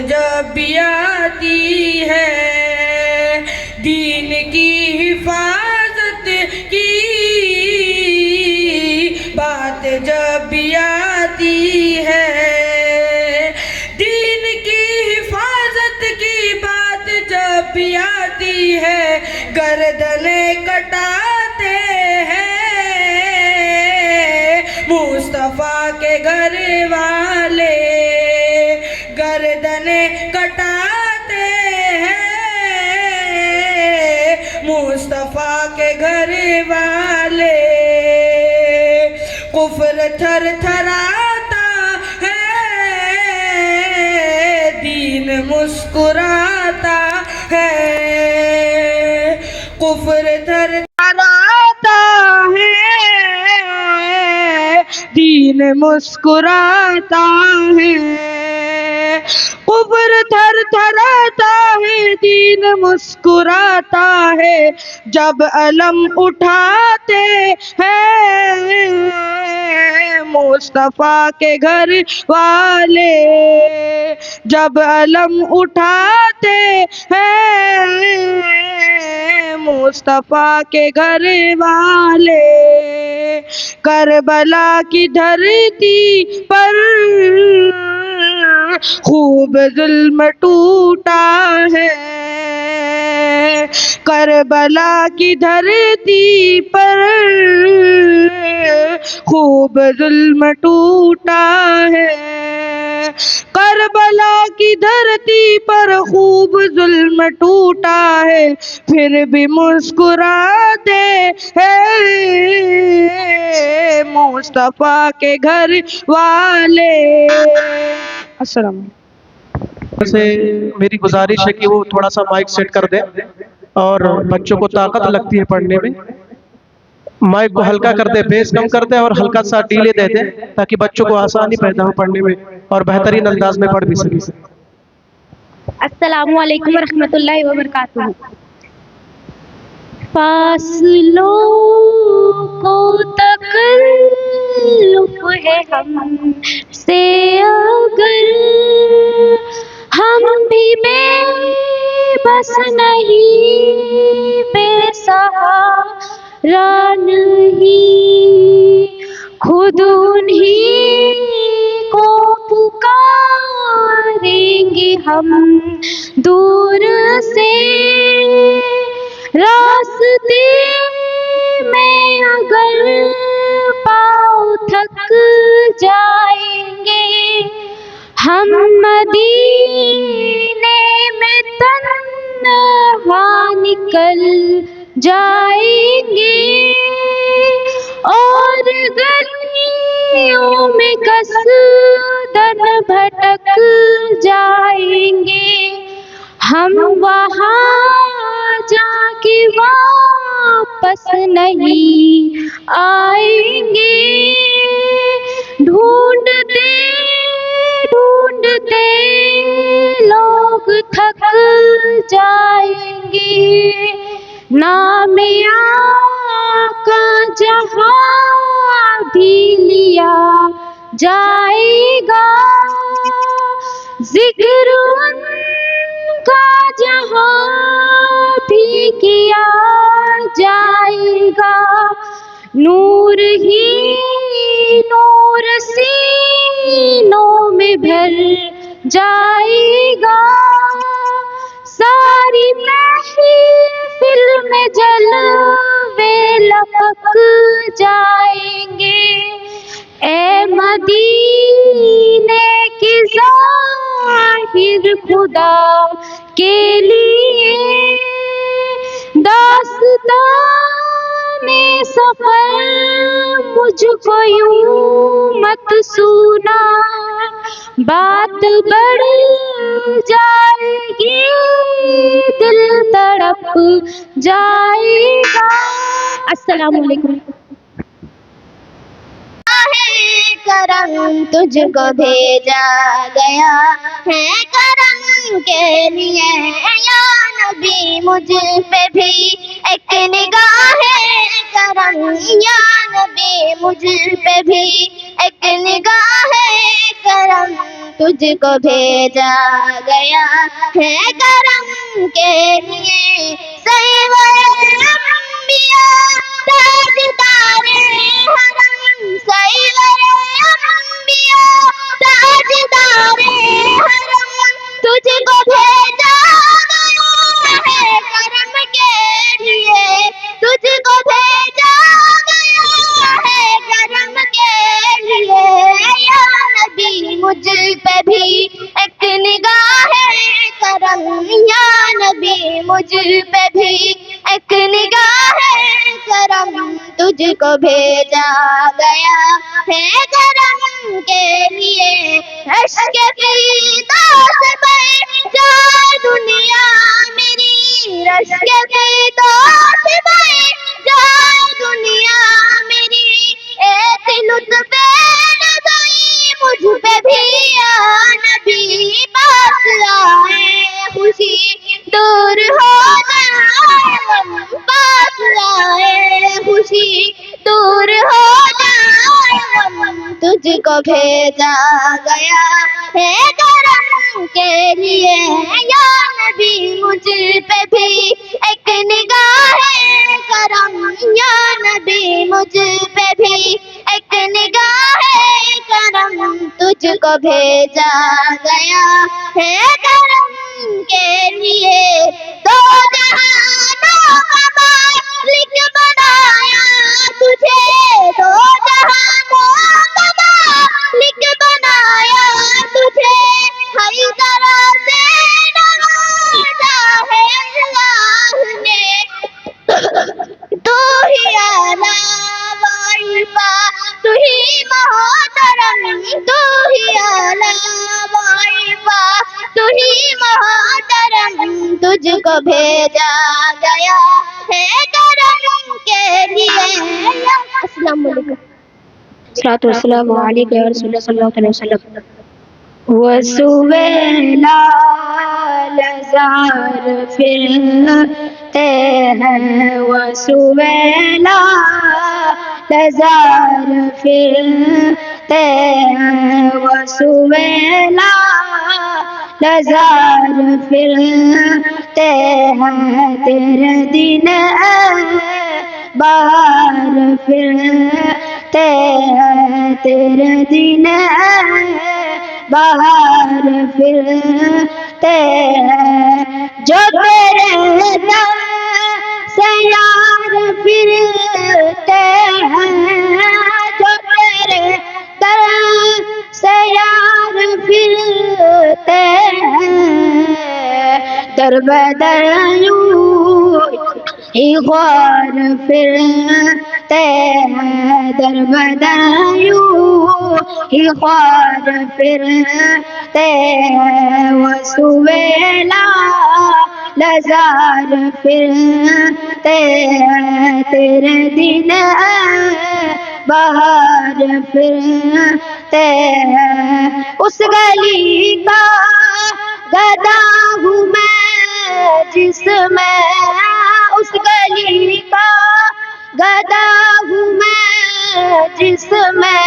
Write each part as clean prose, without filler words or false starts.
جب بھی آتی ہے دین کی حفاظت کی بات جب بھی آتی ہے دین کی حفاظت کی بات جب بھی آتی ہے گردنیں کٹاتے ہیں مصطفیٰ کے گھر والے گردنیں کٹاتے ہیں مصطفیٰ کے گھر والے کفر تھر تھراتا ہے دین مسکراتا ہے کفر تھر تھراتا ہے دین مسکراتا ہے کفر تھر تھراتا ہے دین مسکراتا ہے جب علم اٹھاتے ہیں مصطفیٰ کے گھر والے جب علم اٹھاتے ہیں مصطفیٰ کے گھر والے کربلا کی دھرتی پر خوب ظلم ٹوٹا ہے کربلا کی دھرتی پر خوب ظلم ٹوٹا ہے کربلا کی دھرتی پر خوب ظلم ٹوٹا ہے پھر بھی مسکراتے ہیں مصطفیٰ کے گھر والے السلام علیکم سے میری گزارش ہے کہ وہ تھوڑا سا مائک سیٹ کر دیں اور بچوں کو طاقت لگتی ہے پڑھنے میں مائک کو ہلکا کر دیں بیس کم کر دیں اور ہلکا سا ڈیلے دے دیں تاکہ بچوں کو آسانی پیدا ہو پڑھنے میں اور بہترین انداز میں پڑھ بھی سکیں السلام علیکم ورحمۃ اللہ وبرکاتہ فاصلوں کو تکلف ہے ہم سے اگر ہم بھی بے بس نہیں بے سہارا نہیں خود انہی کو پکاریں گے ہم دور سے راستے میں اگر پاؤں تھک جائیں گے ہم مدینے میں تنہا نکل جائیں گے اور گلیوں میں قصدن بھٹک جائیں گے ہم وہاں جا کے واپس نہیں آئیں گے ڈھونڈتے ڈھونڈتے لوگ تھک جائیں گے نام آقا جہاں بھی لیا جائے گا ذکر ان کا جہاں بھی کیا جائے گا نور ہی نور سینوں میں بھر جائے گا ساری محفل میں جلوے لپک جائیں گے اے مدینے کی ظاہر خدا کے لیے داستان سفر مجھ کو یوں مت سنا بات بڑھ جائے گی دل تڑپ جائے گا السلام علیکم کرم تجھ کو بھیجا گیا ہے کرم کے لیے یا نبی مجھ پہ بھی ایک نگاہ کرم یا نبی مجھ پہ بھی ایک نگاہ کرم تجھ کو بھیجا گیا ہے کرم کے لیے سرور انبیاء تاجدار حرم سرور انبیاء تاجدار حرم تجھ کو بھیجا گیا ہے کرم کے لیے تجھ کو بھیجا گیا ہے کرم کے لیے یا نبی مجھ پہ بھی ایک نگاہ کرم یا نبی مجھ پہ بھی ایک نگاہ کرم تجھ کو بھیجا گیا ہے کرم کے لیے عشق فیدا سے بڑھ جائے دنیا میری عشق فیدا سے بڑھ جائے دنیا میری ایک لطف نظری مجھ پہ بھی یا نبی پاس آئے خوشی دور ہو جائے غم پاس آئے خوشی دور ہو جائے غم تجھ کو بھیجا گیا ہے کرم کے لیے یا نبی مجھ پہ بھی ایک نگاہ کرم یا نبی مجھ پہ بھی ایک نگاہ کرم تجھ کو بھیجا گیا ہے کرم کے لیے دو جہانوں کا مالک بنایا تجھے دو جہانوں کا مالک بنایا تجھے ہر طرح سے نوازا ہے اللہ نے تو ہی اعلیٰ وارفا تو ہی محترم تو ہی اعلیٰ وارفا تو ہی محترم تجھ کو بھیجا گیا ہے کرم کے لیے السلام علیکم الصلاۃ والسلام علیکم یا رسول اللہ صلی اللہ علیہ وسلم وسویلا لزار پھرتے ہیں وسویلا لزار پھرتے ہیں وسویلا لزار پھرتے ہیں تیرے دن باہر پھرتے ہیں تیرے دن باہر پھرتے ہیں جو تیرے در سے یار پھرتے ہیں جو تیرے در سے یار پھرتے ہیں در بدر یوں ہی غار پھرتے ہیں در بدر یوں ہی غار پھرتے ہیں وسویلا لزار پھرتے ہیں تیرے دن باہر پھرتے ہیں اس گلی کا گدا ہوں میں جس میں اس گلی کا گدا ہوں میں جس میں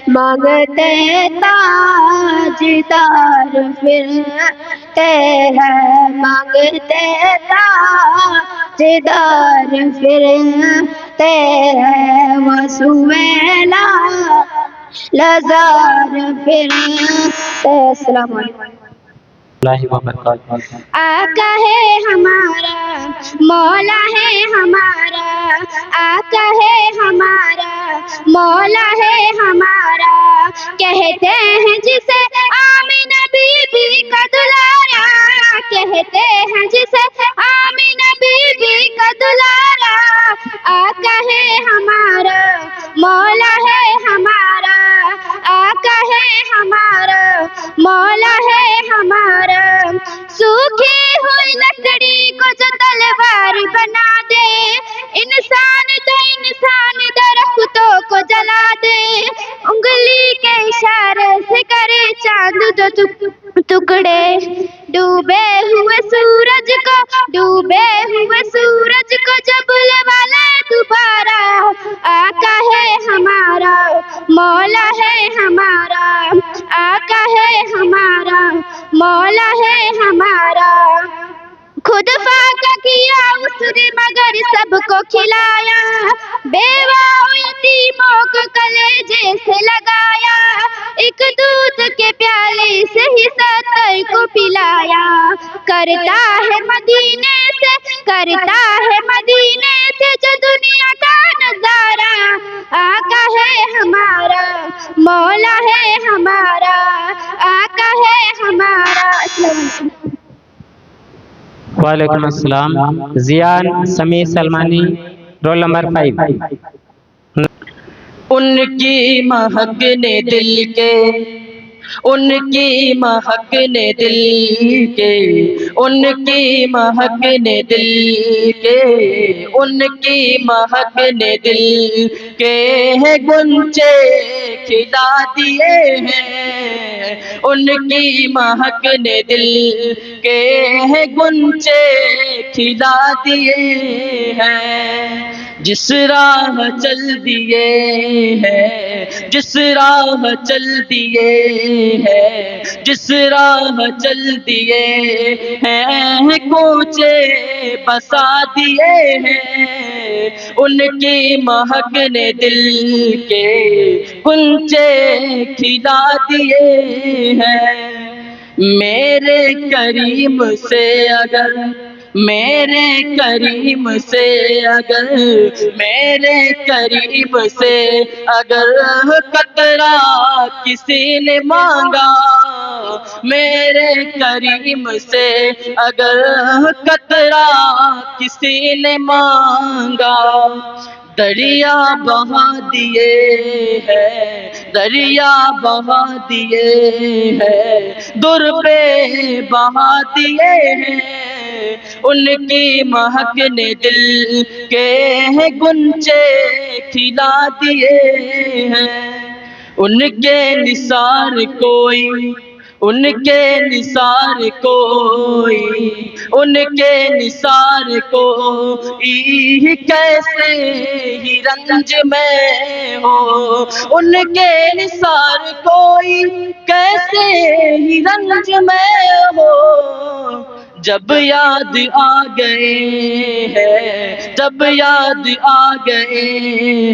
مانگتے تاجدار پھرتے ہیں مانگتے تاجدار پھرتے ہیں وسویلا لزار پھرتے السلام علیکم اللہ وبرکاتہ آقا ہے ہمارا مولا ہے ہمارا آقا ہے ہمارا مولا ہے ہمارا کہتے ہیں جسے آمینہ بی بی کا دلارا کہتے ہیں جسے آمینہ بی بی کا دلارا آقا ہے ہمارا مولا ہے ہمارا آقا ہے ہمارا مولا ہے ہمارا سوکھی ہوئی لکڑی کو جو تلوار بنا دے انسان تو انسان درختوں کو جلا دے انگلی کے اشارے سے کرے چاند دو ٹکڑے ڈوبے ہوئے سورج کو ڈوبے ہوئے سورج کو جب لے دوبارہ آقا ہے ہمارا مولا ہے ہمارا آقا ہمارا مولا ہے ہمارا. خود فاقہ کیا اس نے مگر سب کو کھلایا. بیوہ و یتیموں کو کلیجے سے لگایا. ایک دودھ کے پیالے سے ہی 70 کو پلایا. کرتا ہے مدینے سے جو دنیا کا نظارہ. آقا ہے ہمارا مولا ہے ہمارا. آقا ہے ہمارا. وعلیکم السلام. زیان سمیع سلمانی، رول نمبر 5. ان کی مہک نے دل کے، ان کی مہک نے دل کے، ان کی مہک نے دل کے، ان کی مہک نے دل کے گنچے کھلا دیے ہیں. ان کی مہک نے دل کے گنچے کھلا دیے ہیں. جس راہ چل دیے ہیں، جس راہ چل دیے ہیں، جس راہ چل دیے ہیں، کوچے بسا دیے ہیں. ان کی مہک نے دل کے کنچے کھلا دیے ہیں. میرے کریم سے اگر، میرے کریم سے اگر، میرے کریم سے اگر قطرہ کسی نے مانگا، میرے کریم سے اگر قطرہ کسی نے مانگا، دریا بہا دیے ہیں، دریا بہا دیے ہیں، در پہ بہا دیے ہیں. ان کی مہک نے دل کے گنچے کھلا دیے ہیں. ان کے نثار کوئی، ان کے نثار کوئی، ان کے نثار کوئی کیسے ہی رنج میں ہو. ان کے نثار کوئی کیسے ہی رنج میں ہو. جب یاد آ گئے ہیں، جب یاد آ گئے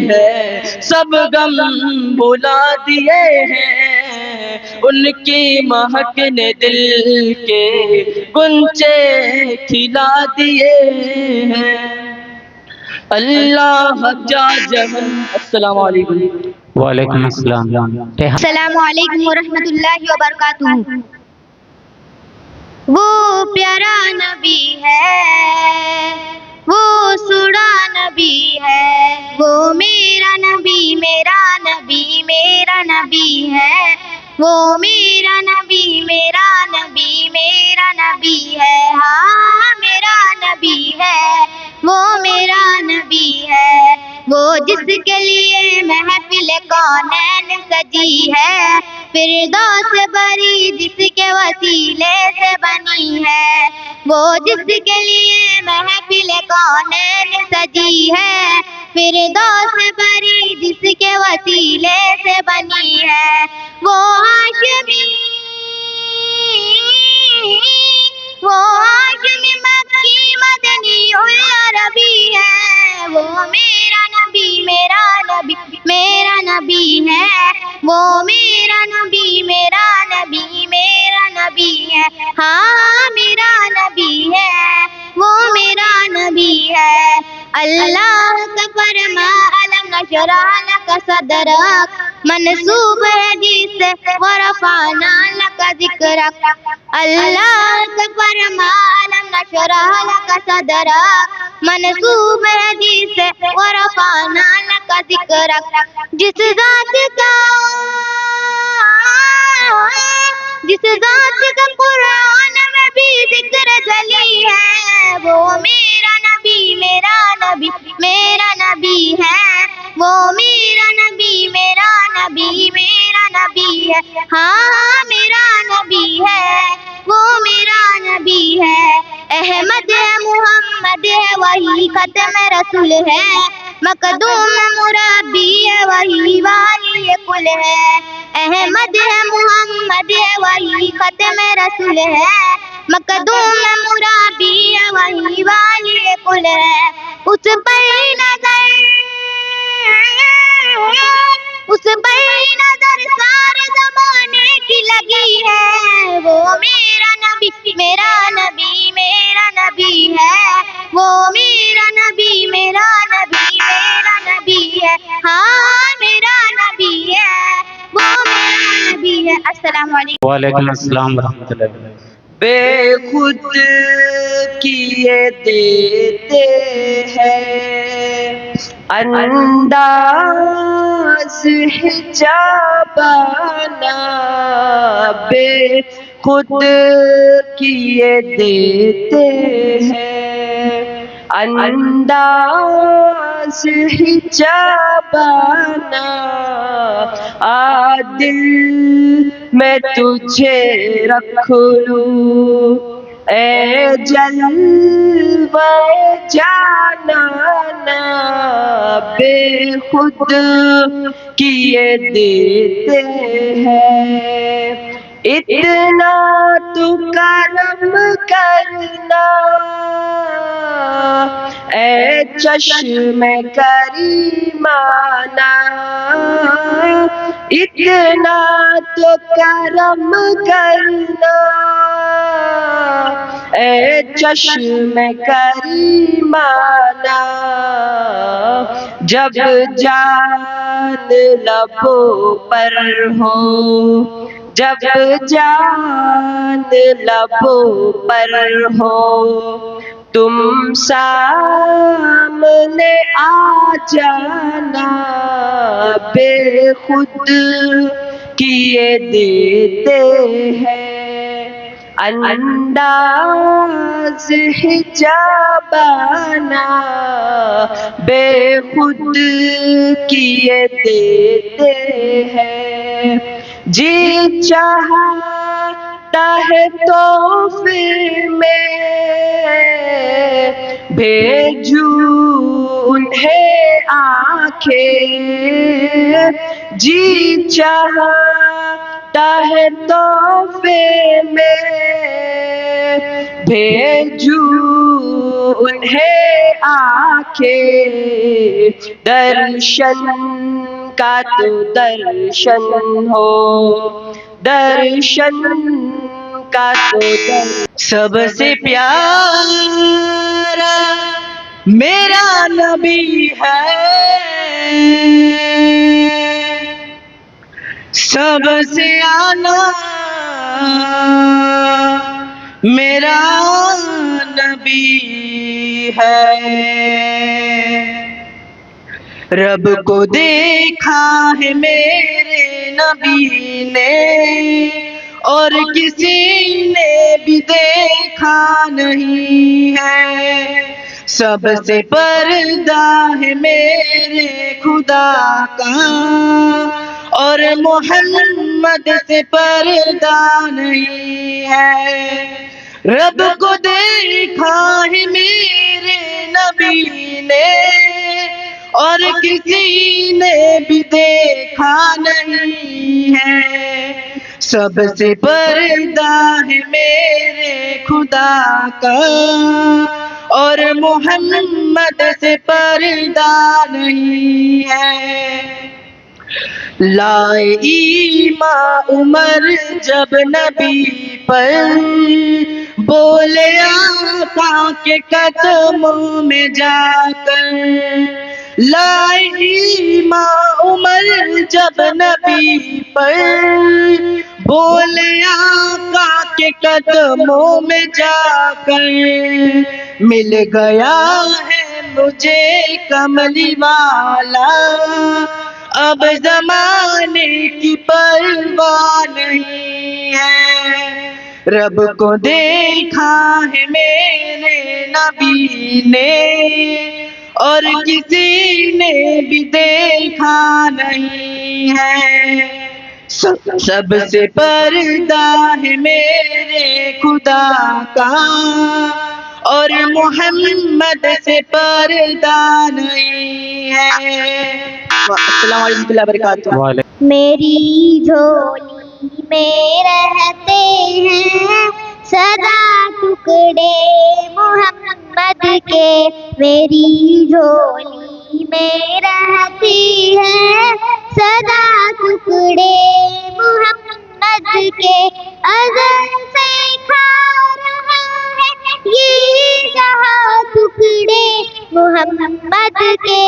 ہیں، سب غم بھلا دیے ہیں. ان کی مہک نے دل کے گنچے کھلا دیے ہیں. اللہ کیا جہن. السلام علیکم. وعلیکم السلام. السلام علیکم ورحمۃ اللہ وبرکاتہ. وہ پیارا نبی ہے، وہ سوڑا نبی ہے، وہ میرا نبی، میرا نبی، میرا نبی ہے. وہ میرا نبی، میرا نبی، میرا نبی ہے. ہاں میرا نبی ہے، وہ میرا نبی ہے. وہ جس کے لیے محفل کونین سجی ہے، فردوس بری جس کے وسیلے سے بنی ہے. وہ جس کے لیے محفل کونین سجی ہے، فردوس بری جس کے وسیلے سے بنی ہے. وہ ہاشمی، وہ ہاشمی مکی مدنی عربی ہے. وہ میرا نبی، میرا نبی، میرا نبی ہے. وہ میرا نبی، میرا نبی، میرا نبی ہے. ہاں میرا نبی ہے، وہ میرا نبی ہے. اللہ کا فرما علم نشرح لک صدرک، منسوب ہے جس سے ورفعنا لک ذکرک. اللہ کا فرما علم نشرح لک صدرک، منسوب ہے جس سے ورفعنا لک ذکرک. جس ذات کا، جس ذات کا قرآن میں بھی ذکر جلی ہے، وہ میرا نبی، میرا نبی، میرا نبی ہے. وہ میرا نبی، میرا نبی، میرا نبی ہے. ہاں میرا نبی ہے، وہ میرا نبی ہے. احمد ہے، محمد ہے، وہی ختم رسول ہے. مقدوم مربی ہے، وہی والی کل ہے. احمد ہے محمد ہے وہی ختم رسول ہے، مقدوم مرابی ہے وہی والی کل ہے، اس پر نظر سارے زمانے کی لگی ہے، وہ میرا نبی میرا نبی میرا نبی ہے، وہ میرا نبی میرا نبی میرا نبی ہے، ہاں میرا نبی ہے، وہ میرا نبی ہے۔ السلام علیکم۔ وعلیکم السلام ورحمۃ اللہ وبرکاتہ۔ بے خود کیے دیتے ہیں انداز حجابانہ، بے خود کیے دیتے ہیں انداز حجابانہ، دل میں تجھے رکھ لوں اے جلوہ جانانا، بے خود کیے دیتے ہیں، اتنا تو کرم کرنا اے چشم کریمانہ، اتنا تو کرم کرنا اے چشم کریمانہ، جب جان لبوں پر ہو، جب جان لبوں پر ہو، تم سامنے آ جانا، بے خود کیے دیتے ہیں انداز حجابانہ، بے خود کیے دیتے ہیں، جی چاہتا ہے تحفے میں بھیجوں انہیں آنکھیں، جی چاہتا ہے تحفے میں بھیجوں انہیں آنکھیں، درشن کا تو درشن ہو، درشن کا تو درشن، سب سے پیارا میرا نبی ہے، سب سے اعلیٰ میرا نبی ہے، رب کو دیکھا ہے میرے نبی نے اور کسی نے بھی دیکھا نہیں ہے، سب سے پردہ ہے میرے خدا کا اور محمد سے پردہ نہیں ہے، رب کو دیکھا ہے میرے نبی نے اور کسی نے بھی دیکھا نہیں ہے، سب سے پردہ ہے میرے خدا کا اور محمد سے پردہ نہیں ہے، لائے ایمان عمر جب نبی پر، بولے آقا کے قدموں میں جا کر، لائے ایمان عمر جب نبی پر، بولے آقا کے قدموں میں جا کر، مل گیا ہے مجھے کملی والا، اب زمانے کی پرواہ نہیں ہے، رب کو دیکھا ہے میرے نبی نے اور کسی نے بھی دیکھا نہیں ہے، سب سے پردہ ہے میرے خدا کا اور محمد سے پردہ نہیں ہے۔ السلام علیکم ورحمۃ اللہ وبرکاتہ۔ وعلیکم میری جھولی میں رہتے ہیں سدا ٹکڑے محمد کے، میری جھولی میں رہتی ہے سدا ٹکڑے محمد کے، ازل سے کھا رہا ہے یہ جہاں ٹکڑے محمد کے،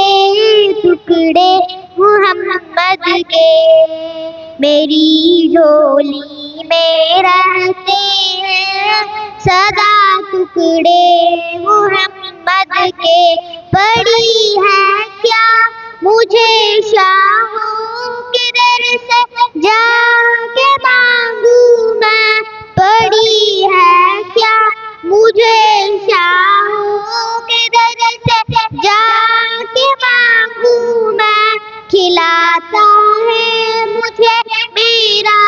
ٹکڑے محمد کے، میری جھولی میں رہتے ہیں سدا ٹکڑے محمد کے، پڑی ہے کیا مجھے شاہوں کے در سے جا کے مانگوں میں، پڑی ہے کیا مجھے شاہوں کے در سے جا کے مانگوں میں، کھلاتا ہے مجھے میرا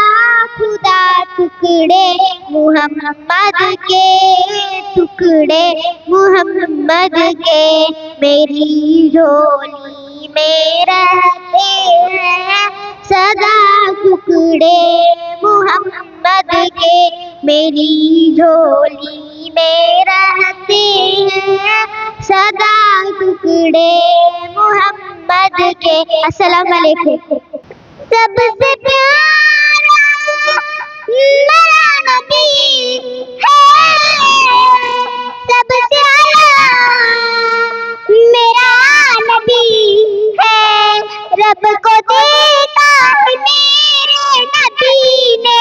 خدا ٹکڑے محمد کے، ٹکڑے محمد کے، میری جھولی میں رہتے ہیں سدا ٹکڑے محمد کے، میری جھولی میں رہتے ہیں سدا ٹکڑے محمد کے۔ السلام علیکم۔ سب سے پیارا میرا نبی ہے، سب سے پیارا میرا نبی ہے، رب کو دیتا ہے میرے نبی نے،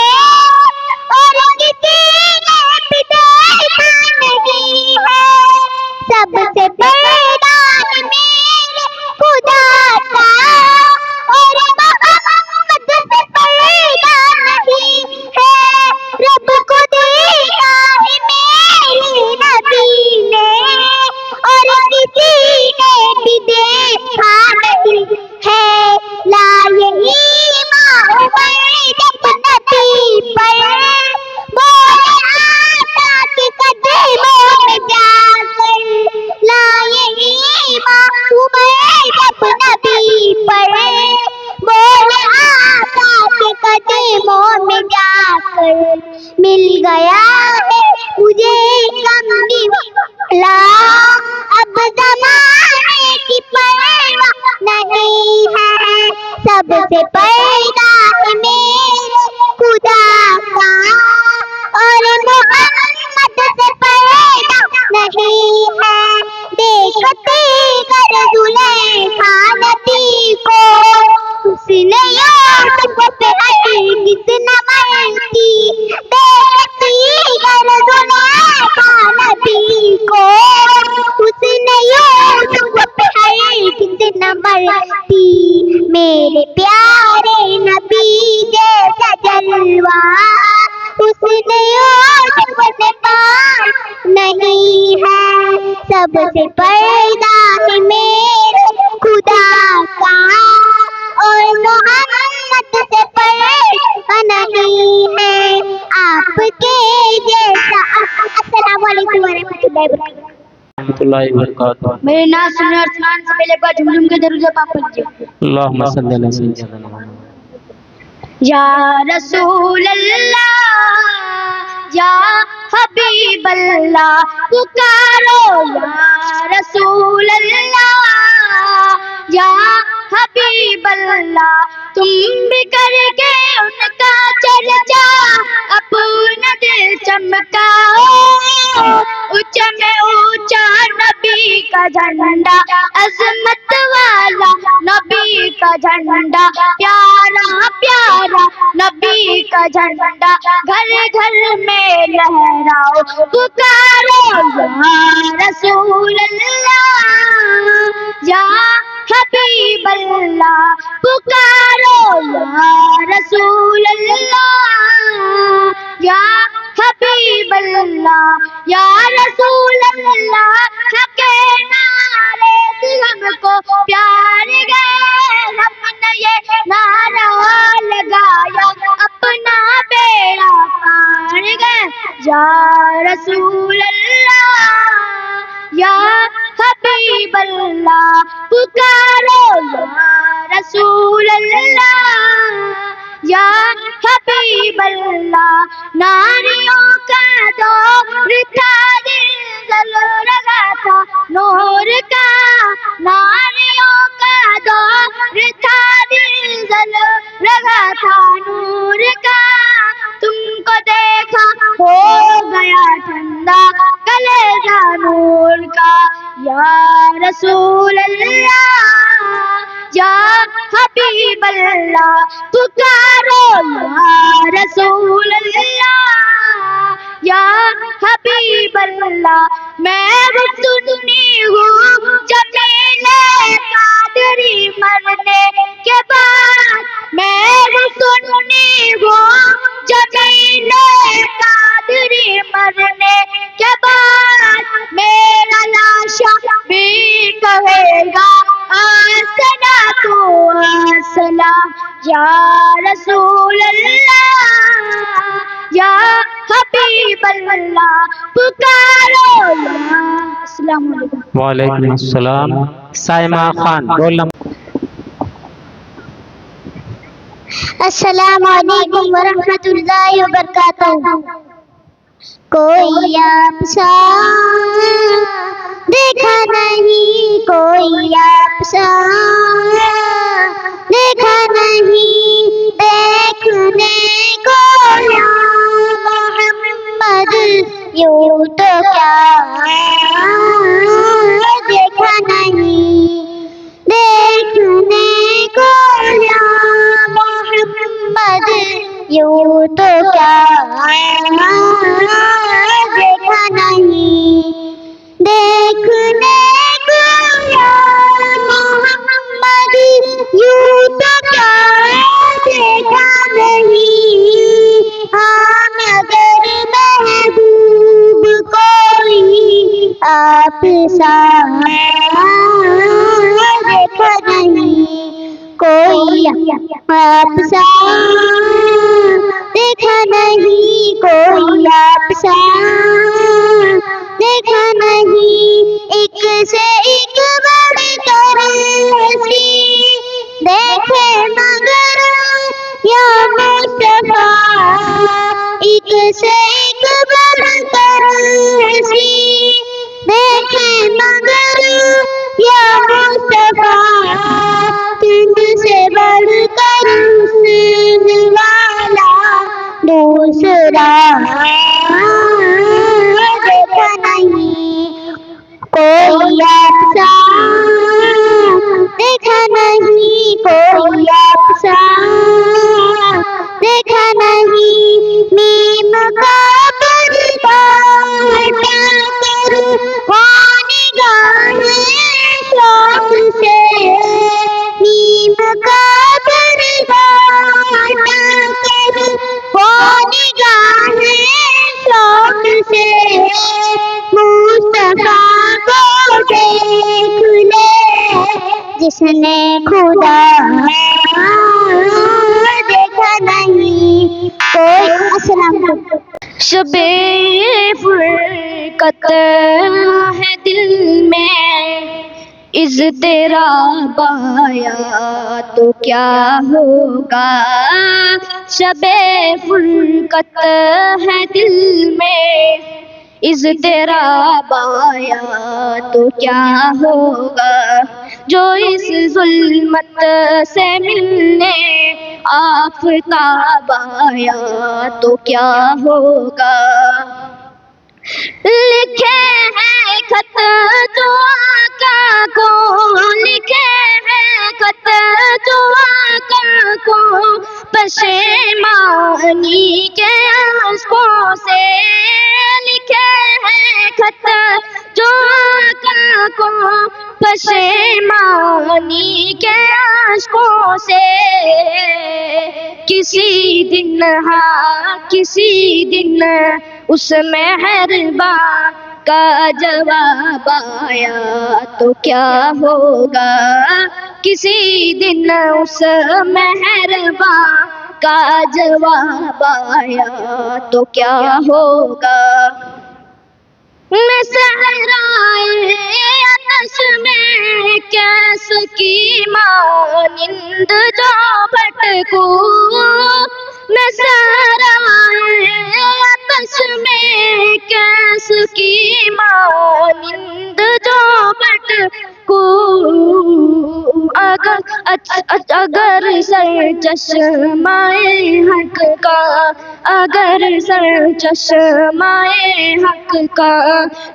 اور کسی نے بھی دیتا نہیں ہے، سب سے پیدا میرے خدا کا، اور محمد سے پیدا نہیں ہے، رب کو دیتا ہے میرے نبی نے، اور کسی نے بھی دیکھا نہیں ہے، لائے ایمان عمر جب نبی پر، بولے آقا کے قدموں میں جا کر، لائے ایمان عمر جب نبی پر، بولے آقا کے قدموں میں جا کر، مل گیا ہے مجھے کملی والا، اب زمانے کی پرواہ نہیں ہے، سب سے پیدا ہے میرے خدا کا، اور محمد سے پیدا نہیں ہے، دیکھتے گر زلیخا نبی کو، اس نے یوسف پہ ہرگز نہ مرتی، دیکھتی گر زلیخا نبی کو، اس نے یوسف پہ ہرگز نہ مرتی، میرے پیارے نبی جیسا جلوہ اس نے یوسف سے پایا نہیں ہے، سب سے پیدا ہے میرے خدا کا، اور محمد سے پیدا نہیں ہے آپ کے جیسا۔ السلام علیکم ورحمۃ اللہ وبرکاتہ۔ ورحمۃ اللہ وبرکاتہ۔ میرے نام سننے اور سنانے سے پہلے بار جملوں کے درود پاک پڑھیے۔ اللہم صلی علی سیدنا محمد۔ یا رسول اللہ یا حبیب اللہ پکارو، یا رسول اللہ یا حبیب اللہ، تم بھی کر کے ان کا چرچا اپنا دل چمکاؤ، اونچا میں اونچا نبی کا جھنڈا، عظمت والا نبی کا جھنڈا، پیارا پیارا نبی کا جھنڈا، گھر گھر میں لہراؤ، پکارو یا رسول اللہ یا حبیب اللہ، پکارو یا رسول اللہ یا حبیب اللہ، یا رسول اللہ، حق نعرے سے ہم کو پیار گئے، ہم نے یہ نعرہ لگایا اپنا بیڑا پار گئے، یا رسول اللہ یا حبیب اللہ، پکارو یا رسول اللہ حبیب اللہ ناریوں کا دور تھا زلزل رہا تھا نور کا ناریوں کا دور تھا زلزل رہا تھا نور کا تم کو دیکھا ہو گیا ٹھنڈا کلیجہ نور کا یا رسول اللہ یا حبیب اللہ پکارو یا رسول اللہ یا حبیب اللہ میں وہ سنی ہوں جمیل قادری مرنے کے بعد میں وہ سنی ہوں جمیل قادری مرنے کے بعد میرا لاشا بھی کہے گا آسنا تو آسنا یا رسول اللہ یا حبیب اللہ پکارو یا السلام علیکم وعلیکم السلام. سائمہ خان بولنا. السلام علیکم ورحمۃ اللہ وبرکاتہ. کوئی آپ سا دیکھا نہیں کوئی آپ سا دیکھا نہیں دیکھنے کو یا محمد یوں تو کیا دیکھا نہیں دیکھنے کو یا محمد یوں تو کیا دیکھا نہیں دیکھنے کو یا محمد یوں تو کیا دیکھا نہیں ہاں مگر محبوب کوئی آپ سا دیکھا نہیں کوئی آپ سا دیکھا نہیں کوئی آپ سا دیکھا نہیں ایک سے ایک بڑھ کر ہنسی دیکھے مگر یا مصطفیٰ ایک سے ایک بڑھ کر ہنسی دیکھے مگر یا مصطفیٰ تم سے بڑھ کر حسن والا دوسرا دیکھا نہیں کوئی آپ سا دیکھا نہیں کوئی آپ سا دیکھا نہیں نیم کا پردہ ہٹا کر پانی گاہے شوق سے نیم کا پردہ ہٹا کر پانی گاہے شوق سے مصطفیٰ کو دیکھ لے جس نے خدا دیکھا نہیں کوئی. السلام علیکم. شب فرقت ہے دل میں اضطراب آیا تو کیا ہوگا شب فرقت ہے دل میں اضطراب آیا تو کیا ہوگا جو اس ظلمت سے ملنے آفتاب آیا تو کیا ہوگا لکھے ہیں خط جو آقا کو لکھے ہیں خط جو آقا کو پشیمانی کے اشکوں سے لکھے ہیں خط جو آقا کو پشیمانی کے اشکوں سے کسی دن ہاں کسی دن اس مہرباں کا جواب آیا تو کیا ہوگا کسی دن اس مہرباں کا جواب آیا تو کیا ہوگا میں صحرائے آتش میں کیس کی مانند جو بھٹکوں میں سرائے بس میں کیس کی مانند جو بٹ کو اگر سر چشمائے حق کا اگر سر چشمائے حق کا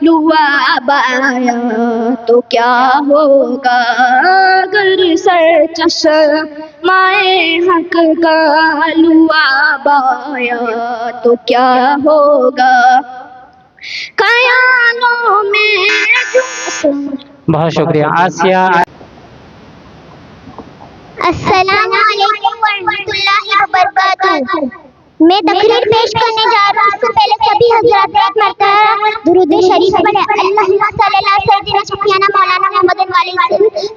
لعاب آیا تو کیا ہوگا اگر سر چشمائے حق کا لعاب آیا تو کیا ہوگا خیالوں میں بہت شکریہ آسیہ. السلام علیکم ورحمۃ اللہ وبرکاتہ. میں تقریر پیش کرنے جا رہا ہوں. اس سے پہلے سبھی حضرات ایک مرتبہ درود شریف پڑھیں. اللہم صلی اللہ سیدنا سفیانہ مولانا محمد علیہ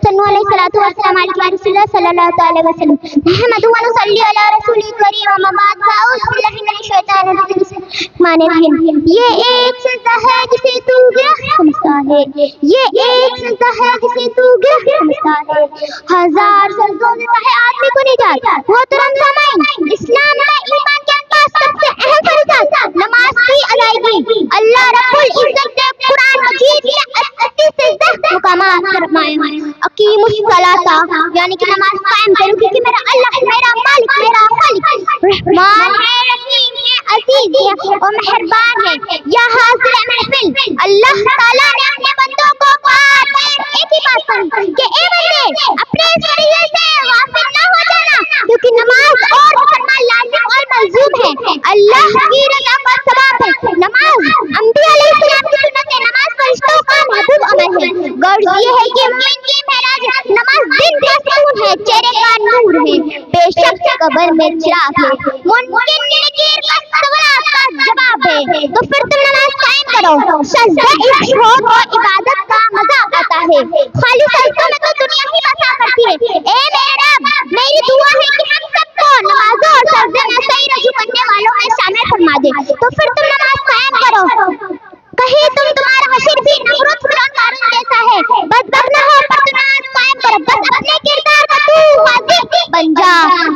صلو علیہ الصلوۃ والسلام علیہ رسول اللہ صلی اللہ تعالی وسلم. نحمد و نصلی علی رسول کریم اما بعد فاعوذ باللہ من الشیطان الرجیم. یہ ایک سجدہ ہے جسے تو گرہ سمجھتا ہے. یہ ایک سجدہ ہے جسے تو گرہ سمجھتا ہے. ہزار سجدوں میں پائے آدمی کو نجات. محترم سامعین، اسلام میں ایمان کے پاس سب سے اہم فریضہ نماز کی ادائیگی. اللہ رب العزت نے قرآن مجید میں 38 سجدہ مقامات فرمائے ہیں. اقیم الصلاۃ یعنی کہ نماز قائم کرو، کیونکہ میرا اللہ میرا مالک میرا خالق رحمان ہے، رحیم ہے، عزیز ہے اور مہربان ہے. یا حاضر محفل، اللہ تعالیٰ نے اپنے بندوں کو بار بار ایک ہی بات کہی کہ اے بندے اپنے اس فریضے سے غافل نہ ہو جانا، کیونکہ نماز اور مسلمان لازم اور ملزوم ہے. اللہ کی رضا کا ثواب ہے. نماز انبیاء علیہ السلام کی سنت ہے. نماز فرشتوں کا محبوب عمل ہے. غرض یہ ہے کہ مومن کی معراج نماز دن کا سکون ہے، چہرے کا نور ہے، بے شک قبر میں چراغ ہے، ممکن نکیر کا سوال کا جواب ہے. تو پھر تم نماز قائم کرو. سجدہ ایک شوق اور عبادت کا مزہ آتا ہے. خالی سجدوں میں تو دنیا ہی بسا کرتی ہے. اے میرے رب، میری دعا ہے کہ ہم سب کو نمازوں اور سجدے میں صحیح رجوع کرنے والوں میں شامل فرما دے. تو پھر تم نماز قائم کرو. کہیں تمہارا حشر بھی نمرود فرعون قارون جیسا ہے. بدبخت نہ ہو پر نماز قائم کرو. بس اپنے کردار کا تو واضح بن جا.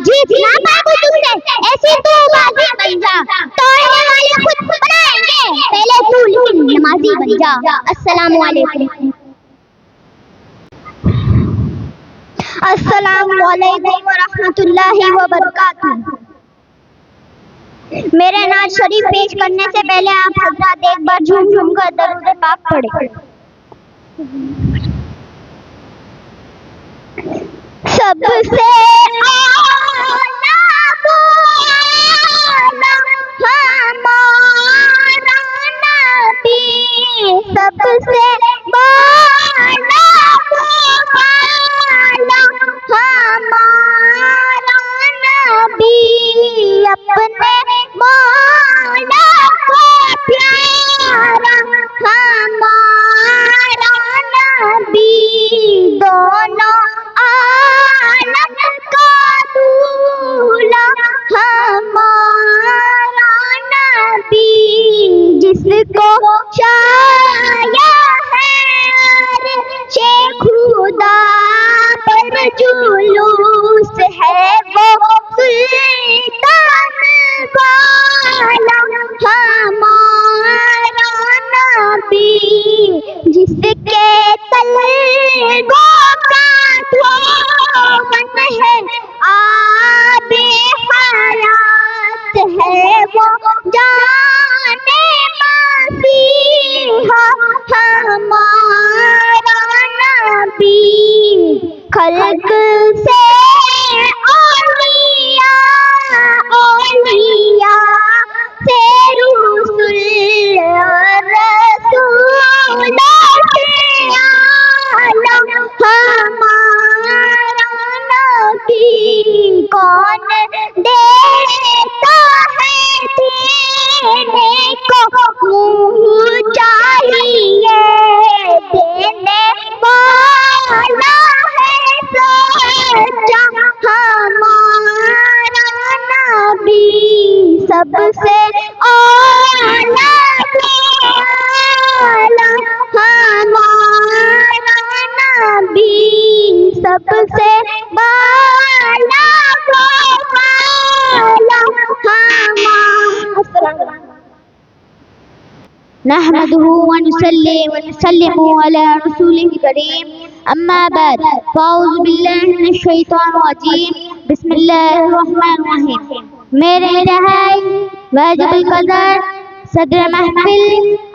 جیت نہ پاؤ تم سے ایسی تو واضح بن جا. توڑنے والے خود بنائیں گے، پہلے تو لیکن نمازی بن جا. السلام علیکم. السلام علیکم ورحمۃ اللہ وبرکاتہ. میرے نعت شریف پیش کرنے سے پہلے آپ حضرات ایک بار جھوم جھوم کر درود پاک پڑھیں. سب سے اعلیٰ ہمارا نبی، سب سے اعلیٰ ہمارا نبی، اپنے مولا کو پیارا ہمارا نبی، دونوں عالم کا دولا ہمارا نبی، جس کو چھایا ہے عرش خدا پر جلوس ہے وہ سلطان والا ہمارا نبی، جس کے تلووں کا دھومن ہے آب حیات ہے وہ جان مسیحا ہمارا نبی، خلق سے اولیاء سے رسول رسول سے عالم ہمارا نبی، کون دیتا ہے دینے کو منہ چاہیے دینے والا ہے سچا ہمارا نبی، سب سے اعلیٰ ہمارا نبی، سب سے بالا نحمده ونصلي ونسلم على رسوله الكريم أما بعد فأعوذ بالله من الشيطان الرجيم بسم الله الرحمن الرحيم. میرے انتہائی واجب القدر صدر محفل،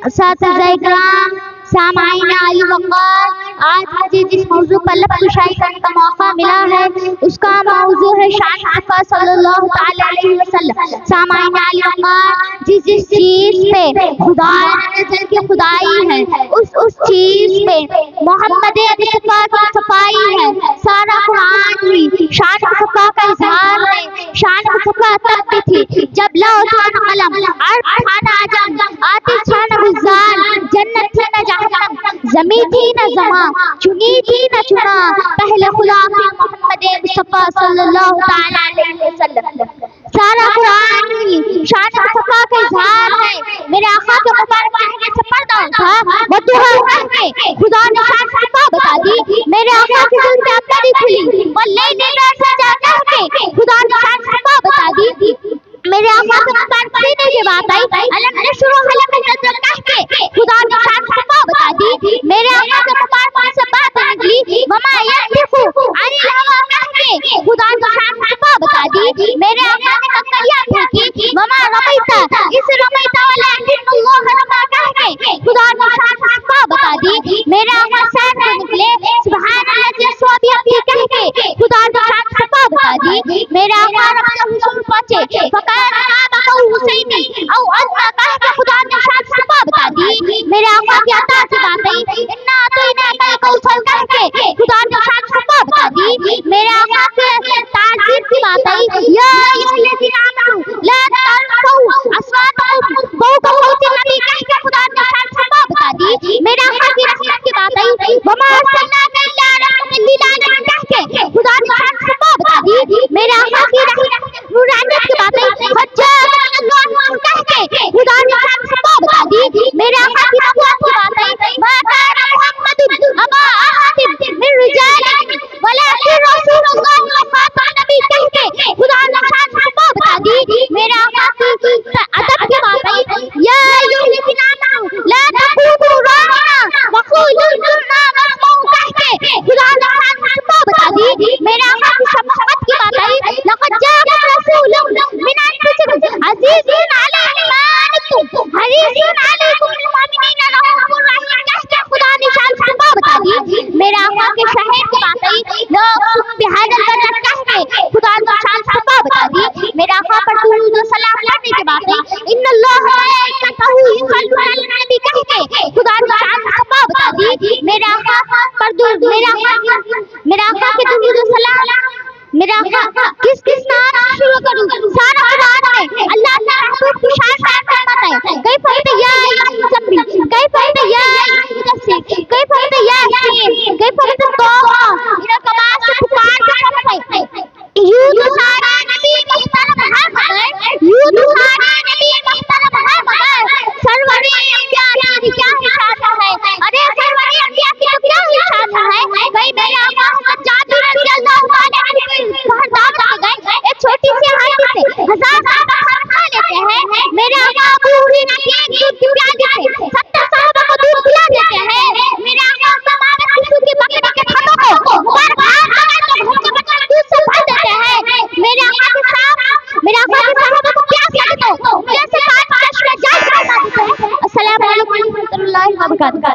اساتذہ اکرام، سامعین عالی وقار، آج مجھے جس موضوع پر لب کشائی کرنے کا موقع ملا ہے اس کا موضوع ہے شان مصطفیٰ صلی اللہ تعالی علیہ وسلم. سامعین عالی وقار، جس چیز پہ خدا نظر کی خدائی ہے اس چیز پہ محمد مصطفیٰ کی صفائی ہے. سارا قرآن ہی شان مصطفیٰ کا اظہار ہے. شان مصطفیٰ تب بھی تھی جب لوح تھا نہ قلم، عرش تھا نہ عجم، آتش تھا نہ غزال، جنت تھی نہ جہنم، زمین تھی نہ زمان، چنی تھی نہ چنا، پہلے خدا تھے محمد مصطفیٰ صلی اللہ تعالی علیہ وسلم. سارا قرآن ہی شان مصطفیٰ کا اظہار ہے. میرے آقا کے مبارک چہرے سے پردہ اٹھا، وہ دعا کر کے خدا نے شان مصطفیٰ بتا دی. میرے آقا کی دل پہ اپنی کھلی، وہ لینے سے جا کر کے خدا نے شان مصطفیٰ بتا دی. میرے آقا کے مبارک سینے کی بات آئی، علم نشر و حلم نظر کہہ کے خدا نے شان مصطفیٰ بتا دی. میرے آقا کے مبارک سے بات نکلی، وما ينطق عن الهوى کہہ کے خدا نے شان مصطفیٰ بتا دی. میرے آقا نے ککریاں پھینکی، وما رمیت اذ رمیت ولکن اللہ رمی کہہ کے خدا نے شان مصطفیٰ بتا دی. میرے آقا سیر کو نکلے، سبحان الذی اسری بعبدہ کہہ کے خدا نے شان مصطفیٰ بتا دی. میرے آقا رب حضور پہنچے، فقال نابہ حسینی او ادنی کہہ کے خدا نے شان مصطفیٰ بتا دی. میرے آقا کی عطا کی بات آئی، انا اعطیناک الکوثر کہہ کے خدا نے شان مصطفیٰ بتا دی. میرے آقا کے تعظیم کی بات آئی، یا ایھا الذین آمنوا لا ترفعوا اصواتکم فوق صوت النبی کہہ کے خدا نے شان مصطفیٰ بتا دی. میرے آقا کی رحمت کی بات آئی، وما ارسلناک الا رحمۃ للعالمین کہہ کے خدا نے شان مصطفیٰ بتا دی. میرے آقا کی نورانیت کی بات آئی، حجات اللہ کہہ کے خدا نے شان مصطفیٰ بتا دی. میرے آقا کی نبوت کی بات آئی، ما کان محمد ابا احد من رجالکم ولکن رسول اللہ وخاتم النبیین کہہ کے خدا نے شان مصطفیٰ بتا دی. میرے آقا کی ادب کی بات آئی، یا ایھا الذین آمنوا لا تقولوا راعنا وقولوا انظرنا واسمعوا کہہ کے خدا نے شان مصطفیٰ بتا دی. میرے آقا کی شفقت کی بات آئی، لقد جاءکم رسول من انفسکم عزیز علیہ ما عنتم حریص علیکم بالمؤمنین رؤوف رحیم کہہ کے خدا نے شان مصطفیٰ بتا دی. میرے آقا کے شہر کی بات آئی، لوگ بہذا البلد کہہ کے خدا نے شان مصطفیٰ بتا دی. میرے آقا پر درود و سلام لانے کی بات آئی، ان اللہ وملائکتہ یصلون علی النبی کہہ کے خدا نے شان مصطفیٰ بتا دی. میرے آقا پر درود، میرے آقا کے درود و سلام، میرے آقا کس نام سے شروع کروں؟ سارا قرآن میں اللہ نے محبوب کی شان فرماتا ہے، کئی فرماتے یا المزمل، کئی فرماتے یا المدثر، کئی فرماتے یا یاسین، کئی فرماتے طٰہٰ. میرا کمال سے پکار کے فرماتا ہے، یوں تو سارا نبی محترم ہے مگر، یوں تو سارا نبی محترم ہے مگر سرور انبیاء کی کیا اشارہ ہے؟ ارے سرور انبیاء کی تو کیا اشارہ ہے؟ بھائی میرے آقا سجاد رضی اللہ تعالیٰ عنہ باہر دعوت کے گئے، ایک چھوٹی سی ہاتھی سے 1000 صحابہ کھانا کھا لیتے ہیں. میرے آقا ابو ہریرہ کی ایک دودھ کی پیالی سے 70 صحابہ کو دودھ پلا دیتے ہیں. میرے آقا تمام کسی کی بکری کے کھتوں کو مبارک ہاتھ لگا کر گھر کے بچوں دودھ سے بھر دیتے ہیں. میرے آقا کے صحابہ کو پیاس لگے تو جیسے پانچ چشمے جاری کروا دیتے ہیں. السلام علیکم ورحمۃ اللہ وبرکاتہ.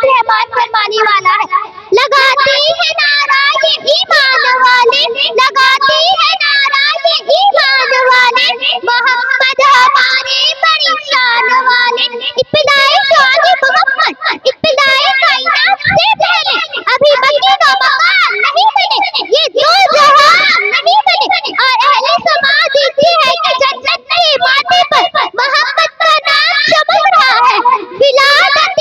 رحمان فرمانے والا ہے، لگاتے ہیں نعرہ یہ ایمان والے، لگاتے ہیں نعرہ یہ ایمان والے، محمد ہمارے بڑی شان والے. ابتدائی شان محمد، ابتدائی کائنات سے پہلے ابھی بچے کا مقام نہیں ملے، یہ دو جہان نہیں ملے، اور اہل سما دیتی ہے کہ جنت کی وادی پر محمد کا نام چمک رہا ہے. ولادت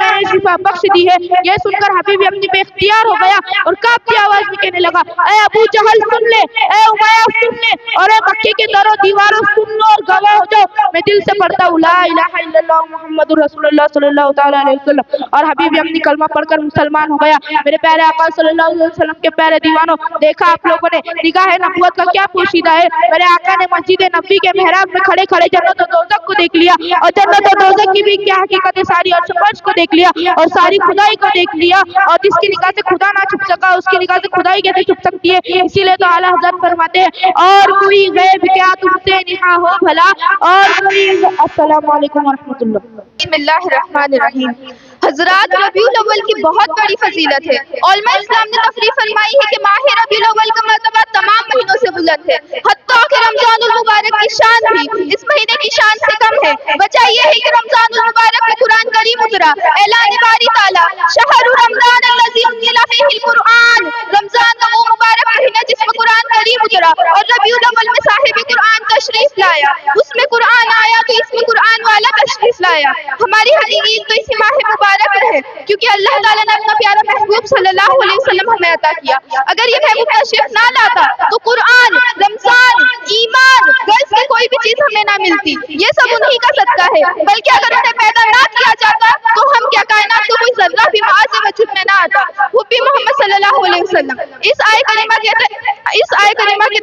میں نے شفا بخش دی ہے۔ یہ سن کر حبیب اپنی بے اختیار ہو گیا اور کانپتی آواز میں کہنے لگا، اے ابو جہل سن لے، اے امیہ سن لے، اور اے مکے کے دروں دیواروں سن لو اور گواہ ہو جاؤ، میں دل سے پڑھتا ہوں لا الہ الا اللہ محمد رسول اللہ صلی اللہ تعالیٰ علیہ وسلم۔ اور حبیب اپنی کلمہ پڑھ کر مسلمان ہو گیا۔ میرے پیارے آقا صلی اللہ علیہ وسلم کے پیارے دیوانوں، دیکھا آپ لوگوں نے نگاہ نبوت کا کیا پوشیدہ ہے۔ میرے آقا نے مسجد نبوی کے محراب میں کھڑے کھڑے جنت و دوزخ کو دیکھ لیا، اور جنت و دوزخ کی بھی کیا حقیقت ہے ساری، عرش و فرش کو دیکھ لیا اور ساری خدائی کو دیکھ لیا، اور جس کی نگاہ سے خدا نہ چھپ سکا اس کی نگاہ سے خدائی کیسے چھپ سکتی ہے۔ اسی لیے تو اعلیٰ حضرت فرماتے ہیں، اور کوئی غیب کیا تم سے نہا ہو بھلا، اور کوئی السلام علیکم ورحمۃ اللہ۔ بسم اللہ الرحمن الرحیم۔ حضرات، ربیع الاول کی بہت بڑی فضیلت ہے۔ علماء اسلام نے تفریح فرمائی ہے کہ ماہ ربیع الاول کا مرتبہ تمام مہینوں سے بلند ہے، حتیٰ کہ رمضان المبارک کی شان بھی اس مہینے کی شان سے کم ہے۔ وجہ یہ ہے کہ رمضان المبارک میں قرآن کریم اترا۔ اعلان باری تعالیٰ، شہر رمضان الذی انزل فیہ القرآن، رمضان کا وہ مبارک مہینہ جس میں قرآن کریم اترا، اور ربیع الاول میں صاحب قرآن تشریف لایا، اس میں قرآن آیا تو اس میں قرآن والا تشریف لایا۔ ہماری حقیقی عید تو اسی ماہ مبارک میں ہے، کیونکہ اللہ تعالیٰ نے اپنا پیارا محبوب صلی اللہ علیہ وسلم ہمیں عطا کیا۔ اگر یہ محبوب تشریف نہ لاتا تو قرآن، رمضان، ایمان، غرض کی کوئی بھی چیز ہمیں نہ ملتی۔ یہ سب انہی کا صدقہ ہے، بلکہ اگر انہیں پیدا نہ کیا جاتا تو ہم کیا کائنات کو کوئی ذرہ بھی معاذ وجود میں نہ آتا۔ حبی محمد صلی اللہ علیہ وسلم۔ اس آیہ کریمہ کے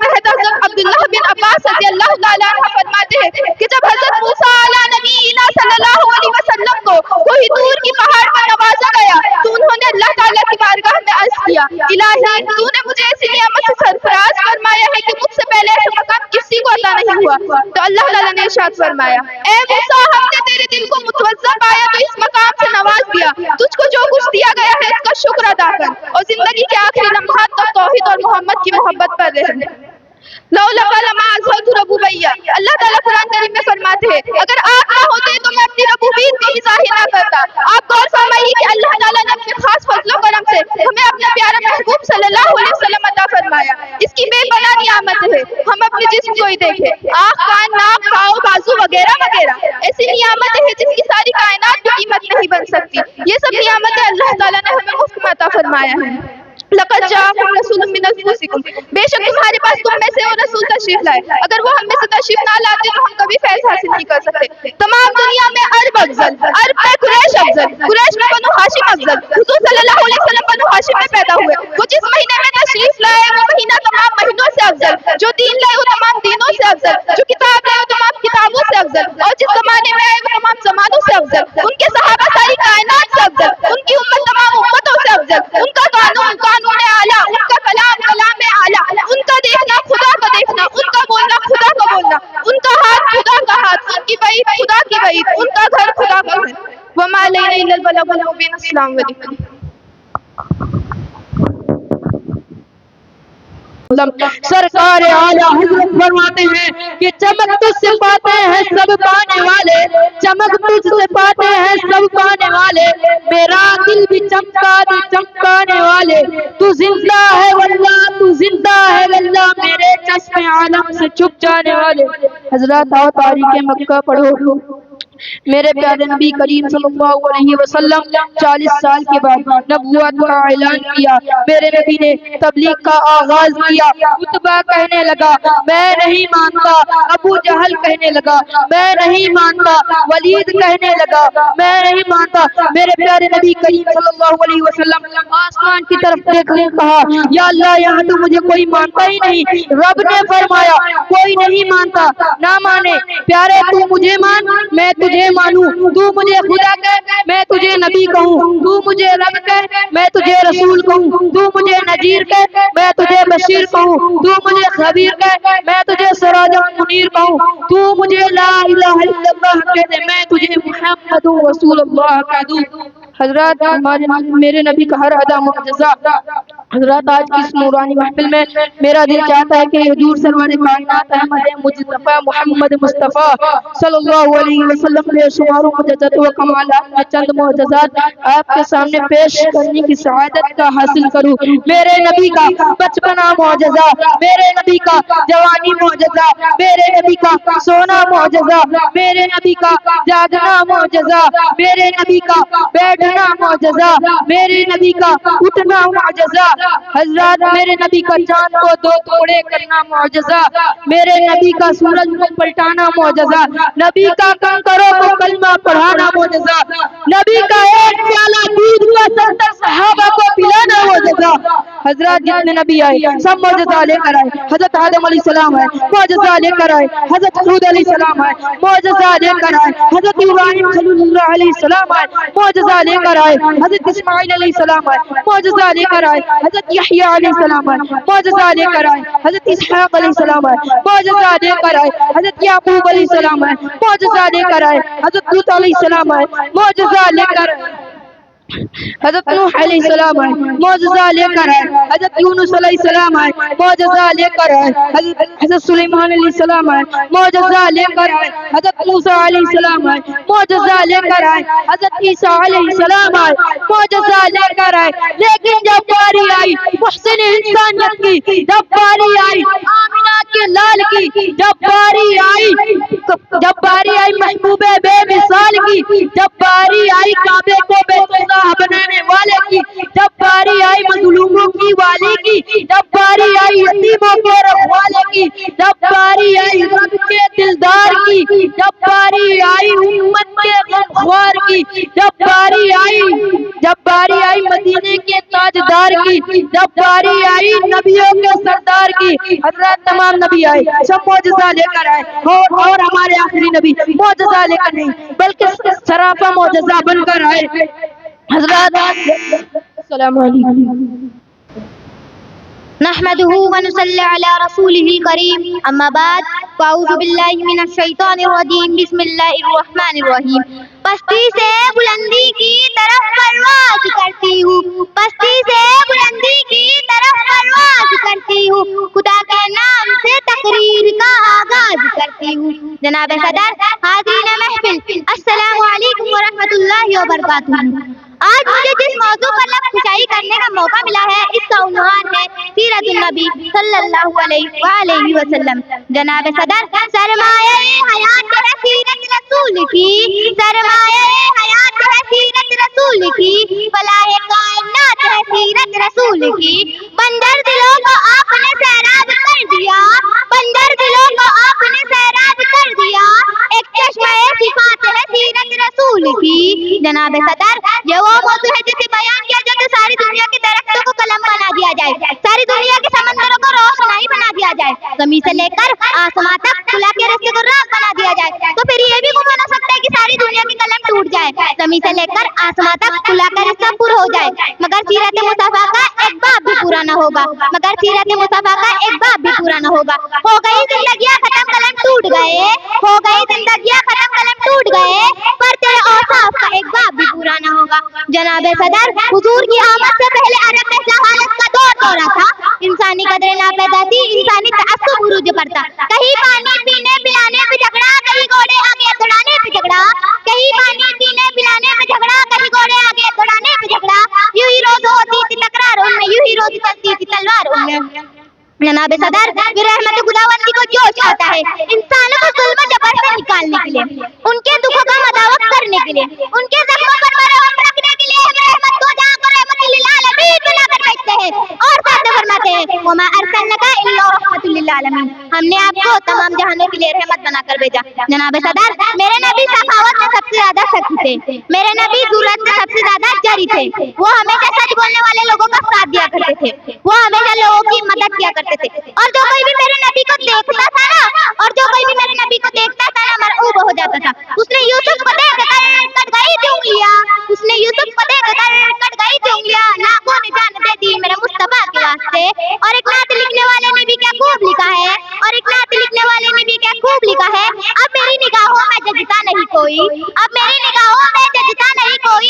تحت حضرت عبداللہ بن عباس رضی اللہ تعالیٰ عنہ فرماتے ہیں کہ جب حضرت موسیٰ علیہ نبینا صلی اللہ علیہ وسلم کو کوئی دور کی پہاڑ پر نوازا گیا تو انہوں نے اللہ تعالیٰ کی بارگاہ میں عرض کیا، الہی تو نے مجھے ایسی نعمت سے سرفراز فرمایا ہے کہ مجھ سے پہلے ایسا مقام کسی کو عطا نہیں ہوا۔ تو اللہ تعالیٰ نے ارشاد فرمایا، اے موسیٰ، ہم نے تیرے دل کو متوضع پایا تو اس مقام سے نواز دیا، تجھ کو جو کچھ دیا گیا ہے اس کا شکر ادا کر اور زندگی کے آخری لمحات تک توحید اور محمد کی محبت پر رہ۔ لولا لما ازہرت ربوبیہ، اللہ تعالیٰ قرآن کریم میں فرماتے ہیں اگر آپ نہ ہوتے تو میں اپنی ربوبیت کو ظاہر نہ کرتا۔ آپ غور فرمائیے کہ اللہ تعالیٰ نے اپنے خاص فضل و کرم سے ہمیں اپنا پیارا محبوب صلی اللہ علیہ وسلم عطا فرمایا، اس کی بے پناہ نعمت ہے۔ ہم اپنے جسم کو ہی دیکھیں، آنکھ، کان، ناک، پاؤں، بازو وغیرہ وغیرہ، ایسی نعمتیں ہیں جس کی ساری کائنات کی قیمت نہیں بن سکتی۔ یہ سب نعمتیں اللہ تعالیٰ نے ہمیں مفت میں عطا فرمایا ہے۔ لقد جاءکم رسول من انفسکم، بے شک تمہارے پاس تم میں سے وہ رسول تشریف لائے، اگر وہ ہم میں سے تشریف نہ لاتے تو ہم کبھی فیض حاصل نہیں کر سکتے۔ تمام دنیا میں عرب افضل، عرب میں قریش افضل، قریش میں بنو ہاشم افضل، حضور صلی اللہ علیہ وسلم بنو ہاشم میں پیدا ہوئے۔ وہ جس مہینے میں تشریف لائے وہ مہینہ تمام مہینوں سے افضل، جو دین لائے وہ تمام دینوں سے افضل، جو کتاب لائے وہ تمام کتابوں سے افضل، اور جس زمانے میں آئے وہ تمام زمانوں سے افضل۔ ان کے صحابہ ساری کائنات سے افضل، ان کی امت تمام امتوں سے افضل، ان کا قانون قانون اعلیٰ، ان کا کلام کلام اعلیٰ، ان کا دیکھنا خدا کا دیکھنا، ان کا بولنا خدا کا بولنا، ان کا ہاتھ خدا کا ہاتھ، ان کی وعید خدا کی وعید، ان کا گھر خدا کا گھر۔ وما علینا الا البلاغ المبین۔ السلام علیکم۔ سرکار اعلیٰ حضرت فرماتے ہیں کہ چمک تجھ سے پاتے ہیں سب پانے والے، چمک تجھ سے پاتے ہیں سب پانے والے، میرا دل بھی چمکا دے چمکانے والے، تو زندہ ہے واللہ تو زندہ ہے واللہ، میرے چشم عالم سے چھپ جانے والے۔ حضرات آؤ تاریخ مکہ پڑھو۔ میرے پیارے نبی کریم صلی اللہ علیہ وسلم 40 سال کے بعد نبوت کا اعلان کیا۔ میرے نبی نے تبلیغ کا آغاز کیا۔ عتبہ کہنے لگا میں نہیں مانتا، ابو جہل کہنے لگا میں نہیں مانتا، ولید کہنے لگا میں نہیں مانتا۔ میرے پیارے نبی کریم صلی اللہ علیہ وسلم آسمان کی طرف دیکھنے کہا یا اللہ یہاں تو مجھے کوئی مانتا ہی نہیں۔ رب نے فرمایا کوئی نہیں مانتا نہ مانے، پیارے تو مجھے مان میں تجھے مانوں، تو مجھے خدا کہہ میں تجھے نبی کہوں، تو مجھے رب کہہ میں تجھے رسول کہوں، تو مجھے نذیر کہہ میں تجھے بشیر کہوں، تو مجھے خبیر کہہ میں تجھے سراج منیر کہوں، تو مجھے لا الہ الا اللہ کہہ دے میں تجھے محمد رسول اللہ کہہ دوں۔ حضرات میرے نبی کا ہر ادا معجزہ حضرات آج کی اس نورانی محفل میں میرا دل چاہتا ہے کہ حضور سرور کائنات احمد مجتبی محمد مصطفیٰ صلی اللہ علیہ وسلم کے شمار و معجزات و کمالات میں چند معجزات آپ کے سامنے پیش کرنے کی سعادت کا حاصل کروں۔ میرے نبی کا بچپنا معجزہ، میرے نبی کا جوانی معجزہ، میرے نبی کا سونا معجزہ، میرے نبی کا جاگنا معجزہ، میرے نبی کا بیٹھنا معجزہ، میرے نبی کا اٹھنا معجزہ، حضرات میرے نبی کا چاند کو دو ٹکڑے کرنا معجزہ، میرے نبی کا سورج کو پلٹانا معجزہ، نبی کا کنکروں کو کلمہ پڑھانا معجزہ، نبی کا ایک پیالہ دودھ کو 70 صحابہ کو پلانا معجزہ۔ حضرات جتنے نبی آئے سب معجزہ لے کر آئے۔ حضرت آدم علیہ السلام آئے معجزہ لے کر آئے، حضرت ہود علیہ السلام آئے معجزہ لے کر آئے، حضرت ابراہیم خلیل اللہ علیہ السلام آئے معجزہ لے کر آئے، حضرت اسماعیل علیہ السلام آئے معجزہ لے کر آئے، حضرت یحییٰ علیہ السلام آئے معجزہ لے کر آئے، حضرت اسحاق علیہ السلام آئے معجزہ لے کر آئے، حضرت یعقوب علیہ السلام آئے معجزہ لے کر آئے، حضرت لوط علیہ السلام آئے معجزہ لے کر آئے، حضرت نوح علیہ السلام آئے معجزہ لے کر آئے، حضرت یونس علیہ السلام آئے معجزہ لے کر آئے، حضرت سلیمان علیہ السلام آئے معجزہ لے کر آئے، حضرت موسیٰ علیہ السلام آئے معجزہ لے کر آئے، حضرت عیسیٰ علیہ السلام آئے معجزہ لے کر آئے، لیکن جب باری آئی محسن انسانیت کی، جب باری آئی آمنہ کے لال کی، جب باری آئی محبوب بے مثال کی، جب باری آئی کعبے کو بیت اللہ بنانے والے کی، جب باری آئی مظلوموں کی والی کی، جب باری آئی یتیموں کے رکھوالے کی، جب باری آئی رب کے دلدار کی، جب باری آئی امت کے غمخوار کی، جب باری آئی مدینے کے تاجدار کی، جب باری آئی نبیوں کے سردار کی۔ حضرات تمام نبی آئے سب معجزہ لے کر آئے، اور ہمارے آخری نبی معجزہ لے کر نہیں بلکہ سراپا معجزہ بن کر آئے۔ حضرات السلام علیکم۔ نحمده ونصلي على رسوله الكريم اما بعد فاعوذ باللہ من الشیطان الرجیم بسم اللہ الرحمن الرحیم۔ پستی سے بلندی کی طرف پرواز کرتی ہوں، پستی سے بلندی کی طرف پرواز کرتی ہوں، خدا کے نام سے تقریر کا آغاز کرتی ہوں۔ جناب صدر، حاضرین محفل، السلام علیکم ورحمۃ اللہ وبرکاتہ۔ آج مجھے جس موضوع پر لفظ کشائی کرنے کا موقع ملا ہے اس کا عنوان ہے سیرت النبی صلی اللہ علیہ وآلہ وسلم۔ جناب صدر، سرمایہ حیات ہے سیرت رسول کی، سرمایہ حیات ہے سیرت رسول کی، فلاح کائنات ہے سیرت رسول کی۔ بندر دلوں کو آپ نے سیراب کر دیا، بندر دلوں کو آپ نے سیراب کر دیا، ایک چشمہ صفات ہے سیرت رسول کی۔ جناب صدر، یہ وہ موضوع ہے جسے بیان کیا جائے تو ساری دنیا کے درختوں کو قلم بنا دیا جائے، ساری دنیا کے سمندروں کو روشنائی بنا دیا جائے، زمین سے لے کر آسمان تک خلا کے راستے کو راہ بنا دیا جائے، تو پھر یہ بھی ممکن ہو سکتا ہے کہ ساری دنیا کی قلم ٹوٹ جائے، زمین سے لے کر آسمان تک خلا کا رستہ پر ہو جائے، مگر سیرت مصطفیٰ کا ایک باب بھی پورا نہ ہوگا، مگر سیرت مصطفیٰ کا ایک باب بھی پورا نہ ہوگا۔ ہو گئی زندگیاں ختم قلم ٹوٹ گئے، ہو گئی زندگیاں ختم قلم ٹوٹ گئے، پر تیرے اوصاف کا ایک باب بھی پورا نہ ہوگا۔ جناب صدر، حضور کی آمد سے پہلے عرب میں جہالت کا دور دورہ تھا، انسانی قدریں ناپیدا تھی، انسانی تعصب عروج پر تھا، کہیں پانی پینے پلانے پہ جھگڑا، کہیں گھوڑے آگے دوڑانے پہ جھگڑا، کہیں پانی پینے پلانے پہ جھگڑا، کہیں گھوڑے آگے دوڑانے پہ جھگڑا، یوں ہی روز ہوتی تھی تکرار ان میں، یوں ہی روز چلتی تھی تلوار ان میں۔ جناب صدر، پھر رحمت خداوندی کو جوش آتا ہے انسانوں کو ظلم و جبر سے نکالنے کے لیے، ان کے دکھوں کا مداوت کرنے کے لیے، ان کے زخموں پر مرہم رکھنے کے لیے ہم رحمت کو جہاں کو رحمت للعالمین بنا کر بیٹھتے ہیں اور ساتھ فرماتے ہیں وما ارسلناک الا رحمۃ للعالمین، ہم نے آپ کو تمام جہانوں کے لیے رحمت بنا کر بھیجا۔ جناب صدر، میرے نبی سخاوت میں سب سے زیادہ سخی تھے، میرے نبی ضرورت میں سب سے زیادہ جری تھے، وہ ہمیشہ سچ بولنے والے لوگوں کا ساتھ دیا کرتے تھے، وہ ہمیشہ لوگوں کی مدد کیا کرتے تھے، اور جو کوئی بھی میرے نبی کو دیکھتا تھا نا، اور جو کوئی بھی میرے نبی کو دیکھتا تھا نا مرعوب ہو جاتا تھا۔ اس نے یوسف کو دیکھ کر کٹ گئی تھی انگلیاں، اس نے یوسف کو دیکھ کر کٹ گئی تھی انگلیاں، لاکھوں نے جان دے دی میرے مصطفیٰ کے واسطے۔ اور ایک نعت لکھنے والے نے بھی کیا خوب لکھا ہے، اور ایک نعت لکھنے والے نے بھی کیا خوب لکھا ہے، اب میری نگاہوں میں ججتا نہیں کوئی، اب میری نگاہوں میں ججتا نہیں کوئی،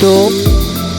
2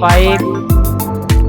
5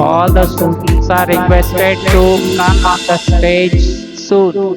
All the students are requested to come on the stage soon.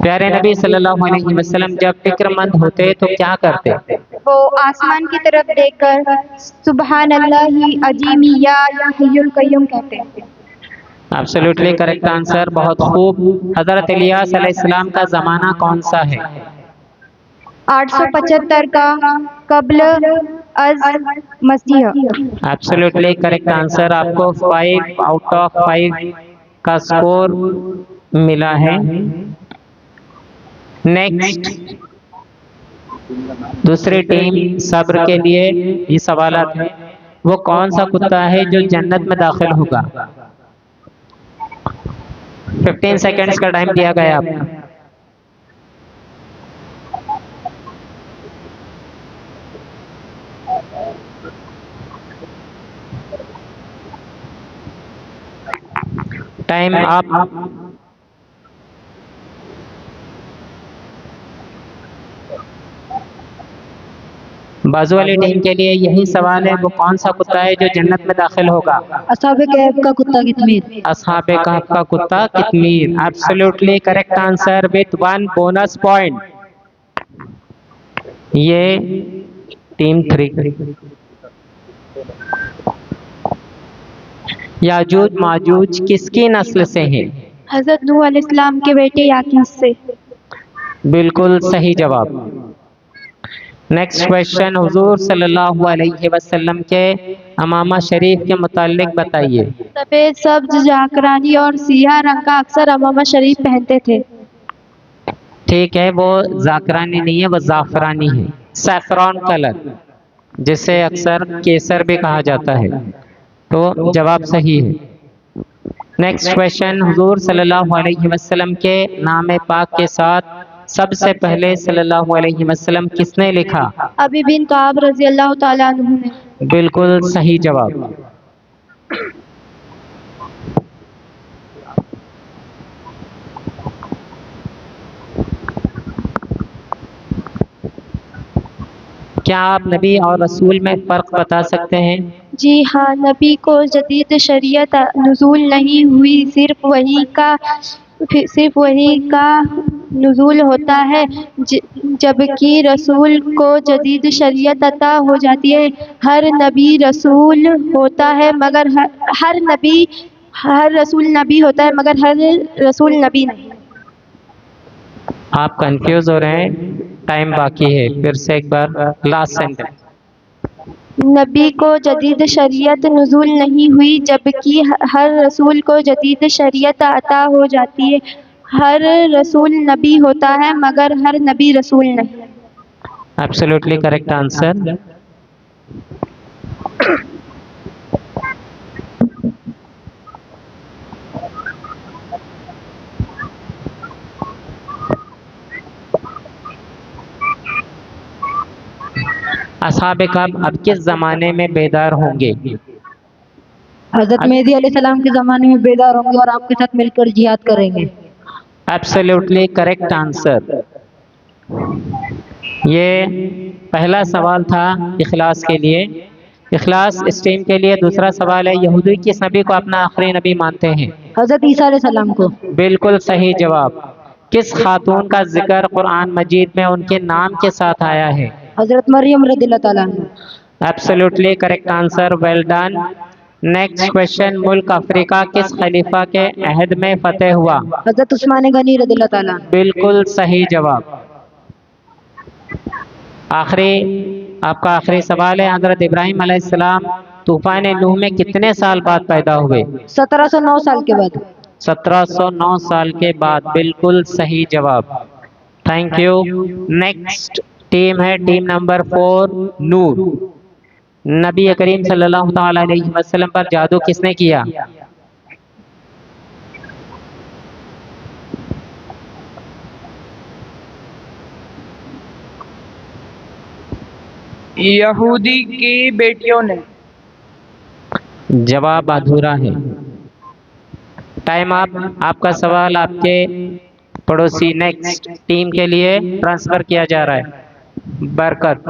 پیارے نبی صلی اللہ علیہ وسلم جب فکر مند ہوتے تو کیا کرتے؟ وہ آسمان کی طرف دیکھ کر سبحان اللہ عظیم یا حی القیوم کہتے ہیں۔ ایبسلیوٹلی کریکٹ آنسر، بہت خوب۔ حضرت الیاس علیہ السلام کا زمانہ کون سا ہے؟ 875 کا قبل از مسیح۔ ایبسلیوٹلی کریکٹ آنسر، آپ کو 5 آؤٹ آف 5 کا سکور ملا ہے۔ نیکسٹ، دوسری ٹیم صبر کے لیے یہ سوالات ہیں۔ وہ کون سا کتا ہے جو جنت میں داخل ہوگا؟ 15 سیکنڈز کا ٹائم دیا گیا آپ کو۔ ٹائم آپ۔ بازو والی ٹیم کے لیے یہی سوال ہے، وہ کون سا کتا ہے جو جنت میں داخل ہوگا؟ اصحاب کہف کا کتا قطمیر۔ اصحاب کہف کا کتا قطمیر۔ Absolutely correct answer with 1 bonus point. یہ ٹیم 3۔ یاجوج ماجوج کس کی نسل سے ہیں؟ حضرت نوح علیہ السلام کے بیٹے یاقوت سے۔ بالکل صحیح جواب۔ نیکسٹ کویشچن، حضور صلی اللہ علیہ وسلم کے امامہ شریف کے متعلق بتائیے۔ سفید، سبز، جعفرانی اور سیاہ رنگ کا اکثر امامہ شریف پہنتے تھے۔ ٹھیک ہے، وہ زعفرانی نہیں ہے، وہ زعفرانی ہے، سیفران کلر، جسے اکثر کیسر بھی کہا جاتا ہے۔ تو جواب صحیح ہے۔ نیکسٹ کویشچن، حضور صلی اللہ علیہ وسلم کے نام پاک کے ساتھ سب سے پہلے صلی اللہ علیہ وسلم کس نے لکھا؟ ابی بن کعب رضی اللہ تعالیٰ عنہ نے۔ بالکل صحیح جواب۔ کیا آپ نبی اور رسول میں فرق بتا سکتے ہیں؟ جی ہاں، نبی کو جدید شریعت نزول نہیں ہوئی، صرف وحی کا نزول ہوتا ہے، جبکہ رسول کو جدید شریعت عطا ہو جاتی ہے۔ ہر نبی رسول ہوتا ہے مگر ہر رسول نبی ہوتا ہے مگر ہر رسول نبی نہیں۔ آپ کنفیوز ہو رہے ہیں، ٹائم باقی ہے، پھر سے ایک بار لاسٹ سینٹنس۔ نبی کو جدید شریعت نزول نہیں ہوئی، جبکہ ہر رسول کو جدید شریعت عطا ہو جاتی ہے۔ ہر رسول نبی ہوتا ہے مگر ہر نبی رسول نہیں۔ Absolutely correct answer. اصحاب کہف اب کس زمانے میں بیدار ہوں گے؟ حضرت مہدی علیہ السلام کے زمانے میں بیدار ہوں گے اور آپ کے ساتھ مل کر جہاد کریں گے۔ Absolutely correct answer. یہ پہلا سوال تھا اخلاص کے لیے، اخلاص اسٹریم کے لیے۔ دوسرا سوال ہے، یہودی کس نبی کو اپنا آخری نبی مانتے ہیں؟ حضرت عیسیٰ علیہ السلام کو۔ بالکل صحیح جواب۔ کس خاتون کا ذکر قرآن مجید میں ان کے نام کے ساتھ آیا ہے؟ حضرت مریم رضی اللہ تعالیٰ عنہ۔ Absolutely correct answer, well done. Next question, ملک افریقہ کس خلیفہ کے عہد میں فتح ہوا؟ حضرت عثمان غنی رضی اللہ تعالیٰ عنہ۔ بالکل صحیح جواب۔ آپ کا آخری سوال ہے، حضرت ابراہیم علیہ السلام طوفان نوح میں کتنے سال بعد پیدا ہوئے؟ 1709 سال کے بعد۔ 1709 سال کے بعد، بالکل صحیح جواب۔ Thank you. نیکسٹ ٹیم ہے ٹیم نمبر 4، نور۔ نبی کریم صلی اللہ تعالیٰ علیہ وسلم پر جادو کس نے کیا؟ یہودی کی بیٹیوں نے۔ جواب ادھورا ہے۔ ٹائم آپ کا سوال آپ کے پڑوسی نیکسٹ ٹیم کے لیے ٹرانسفر کیا جا رہا ہے۔ برکت۔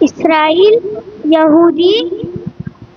اسرائیل، یہودی،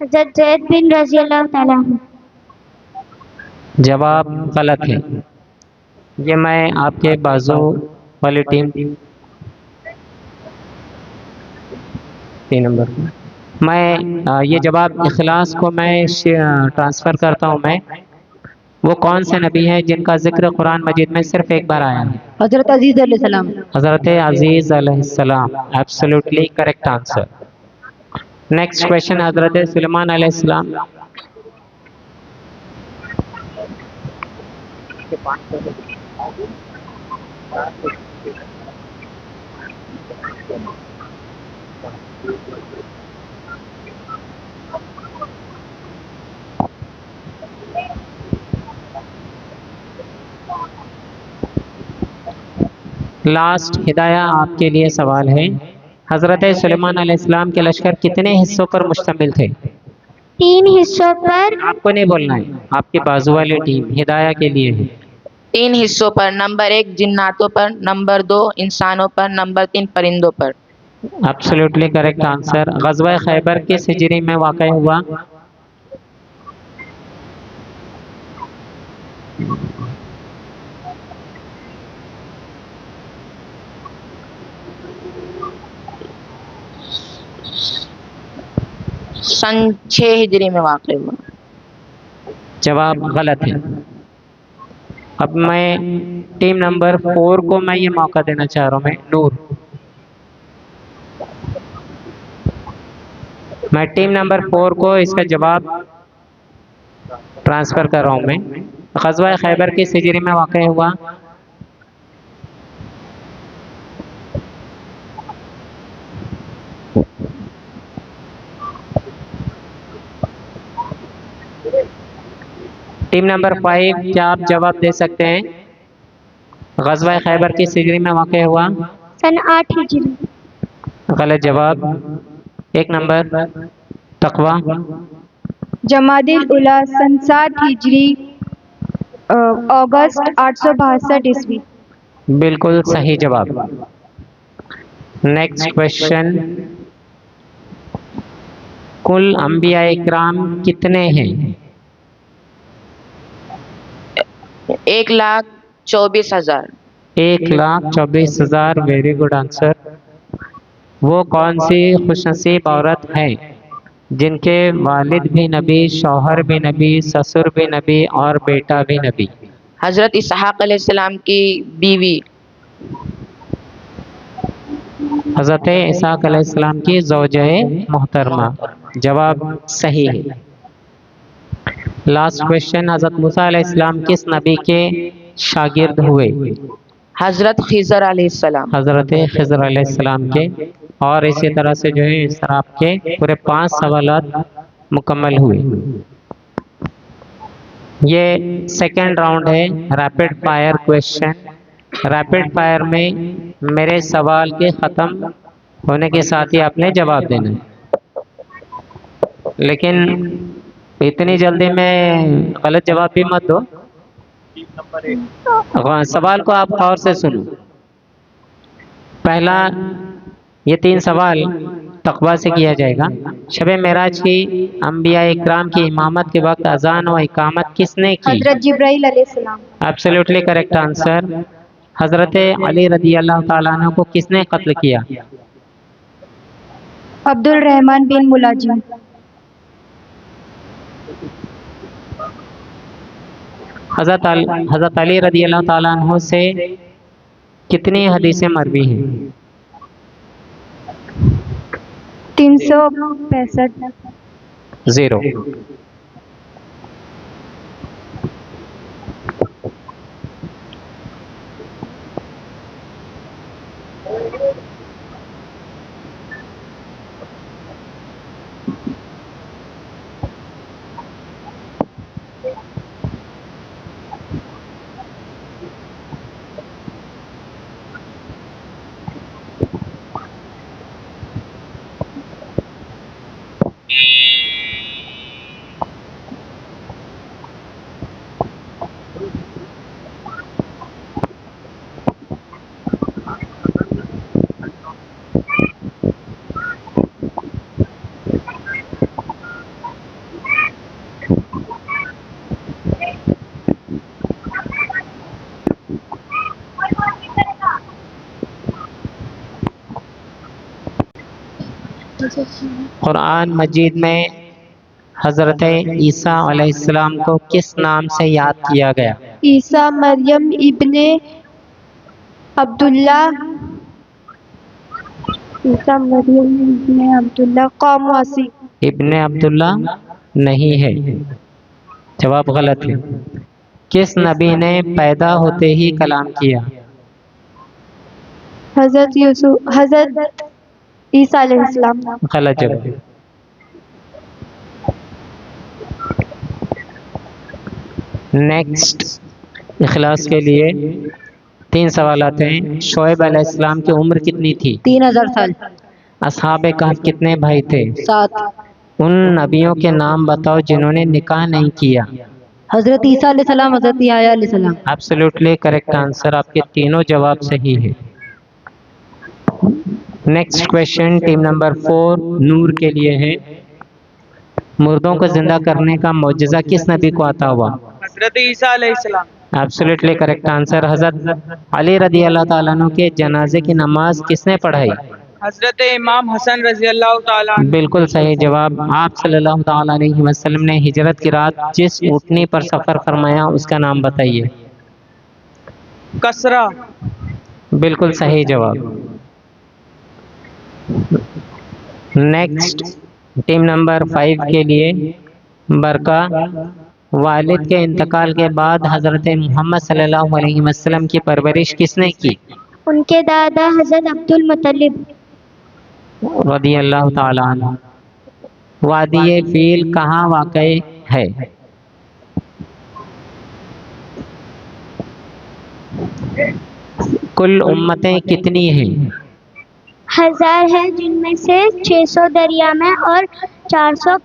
حضرت زید بن رضی اللہ تعالیٰ عنہ. جواب غلط ہے. یہ میں آپ کے بازو والی ٹیم 3 نمبر میں یہ جواب اخلاص کو میں ٹرانسفر کرتا ہوں. میں وہ کون سے نبی ہیں جن کا ذکر قرآن مجید میں صرف ایک بار آیا ہے؟ حضرت عزیز علیہ السلام. حضرت عزیز علیہ السلام. Absolutely correct answer. Next question حضرت سلیمان علیہ السلام. لاسٹ ہدایہ آپ کے لیے سوال ہے. حضرت سلیمان علیہ السلام کے لشکر کتنے حصوں پر مشتمل تھے؟ 3 حصوں پر. آپ کو نہیں بولنا ہے، آپ کی بازو والی ٹیم ہدایہ کے لیے ہے. 3 حصوں پر. نمبر 1 جناتوں پر، نمبر 2 انسانوں پر، نمبر 3 پرندوں پر. Absolutely correct answer. غزوہ خیبر کس ہجری میں واقع ہوا؟ سن 6 ہجری میں واقع ہوا. جواب غلط ہے. اب میں ٹیم نمبر 4 کو میں یہ موقع دینا چاہ رہا ہوں. میں نور، میں ٹیم نمبر 4 کو اس کا جواب ٹرانسفر کر رہا ہوں. میں غزوہ خیبر کس ہجری میں واقع ہوا؟ ٹیم نمبر 5 کیا آپ جواب دے سکتے ہیں؟ غزوہ خیبر کس ہجری میں واقع ہوا؟ سن 8 ہجری. غلط جواب. 1 نمبر تقویٰ. جمادی الاولیٰ سن 7 ہجری اگست 862 عیسوی. بالکل صحیح جواب. Next question. کل انبیاء اکرام کتنے ہیں؟ 1,24,000. 1,24,000. Very good answer. وہ کون سی خوش نصیب عورت ہے جن کے والد بھی نبی، شوہر بھی نبی، سسر بھی نبی اور بیٹا بھی نبی؟ حضرت اسحاق علیہ السلام کی بیوی. حضرت اسحاق علیہ السلام کی زوجہ محترمہ. جواب صحیح ہے. Last question. حضرت موسیٰ علیہ السلام کس نبی کے شاگرد ہوئے؟ حضرت خضر علیہ السلام. حضرت خضر علیہ السلام کے. اور اسی طرح سے جو ہے اس طرح آپ کے پورے 5 سوالات مکمل ہوئے. یہ سیکنڈ راؤنڈ ہے rapid fire question. Rapid fire میں میرے سوال کے ختم ہونے کے ساتھ ہی آپ نے جواب دینا ہے، لیکن اتنی جلدی میں غلط جواب بھی مت دو. سوال کو آپ غور سے سنو. پہلا، یہ 3 سوال تقویٰ سے کیا جائے گا. شب معراج کی انبیاء اکرام کی امامت کے وقت اذان و اقامت کس نے کی؟ حضرت جبرائیل علیہ السلام. Absolutely correct answer. حضرت علی رضی اللہ تعالیٰ عنہ کو کس نے قتل کیا؟ عبد الرحمن بن ملجم. حضرت علی رضی اللہ تعالیٰ عنہ سے کتنی حدیثیں مروی ہیں؟ 365. 0. قرآن مجید میں حضرت عیسیٰ علیہ السلام کو کس نام سے یاد کیا گیا؟ عیسیٰ مریم ابن عبداللہ، عیسیٰ مریم ابن عبداللہ قامواسی۔ ابن عبداللہ نہیں ہے، جواب غلط ہے۔ کس نبی نے پیدا ہوتے ہی کلام کیا؟ حضرت یوسف، حضرت عیسیٰ علیہ السلام۔ غلط جواب۔ نیکسٹ، اخلاص کے لیے 3 سوالات ہیں۔ شعیب علیہ السلام کی عمر کتنی تھی؟ 3000 سال۔ اصحاب کہف کتنے بھائی تھے؟ 7۔ ان نبیوں کے نام بتاؤ جنہوں نے نکاح نہیں کیا۔ حضرت عیسیٰ علیہ السلام، حضرت یحییٰ علیہ السلام۔ ایبسلیوٹلی کریکٹ آنسر، آپ کے تینوں جواب صحیح ہے۔ نیکسٹ کویشچن ٹیم نمبر 4 نور کے لیے ہے۔ مردوں کو زندہ کرنے کا معجزہ کس نبی کو عطا ہوا؟ حضرت عیسیٰ علیہ السلام۔ Absolutely correct answer. حضرت علی رضی اللہ تعالیٰ عنہ کے جنازے کی نماز کس نے پڑھائی؟ حضرت امام حسن رضی اللہ تعالیٰ عنہ۔ بالکل صحیح جواب۔ آپ صلی اللہ تعالیٰ علیہ وسلم نے ہجرت کی رات جس اونٹنی پر سفر فرمایا اس کا نام بتائیے۔ کسرا۔ بالکل صحیح جواب۔ نیکسٹ ٹیم نمبر 5 کے لیے برکا، والد کے انتقال کے بعد حضرت محمد صلی اللہ علیہ وسلم کی پرورش کس نے کی؟ ان کے دادا حضرت عبد المطلب رضی اللہ تعالیٰ عنہ۔ وادی فیل کہاں واقع ہے؟ کل امتیں کتنی ہیں؟ 1000 ہے، جن میں سے 600 دریا میں اور 400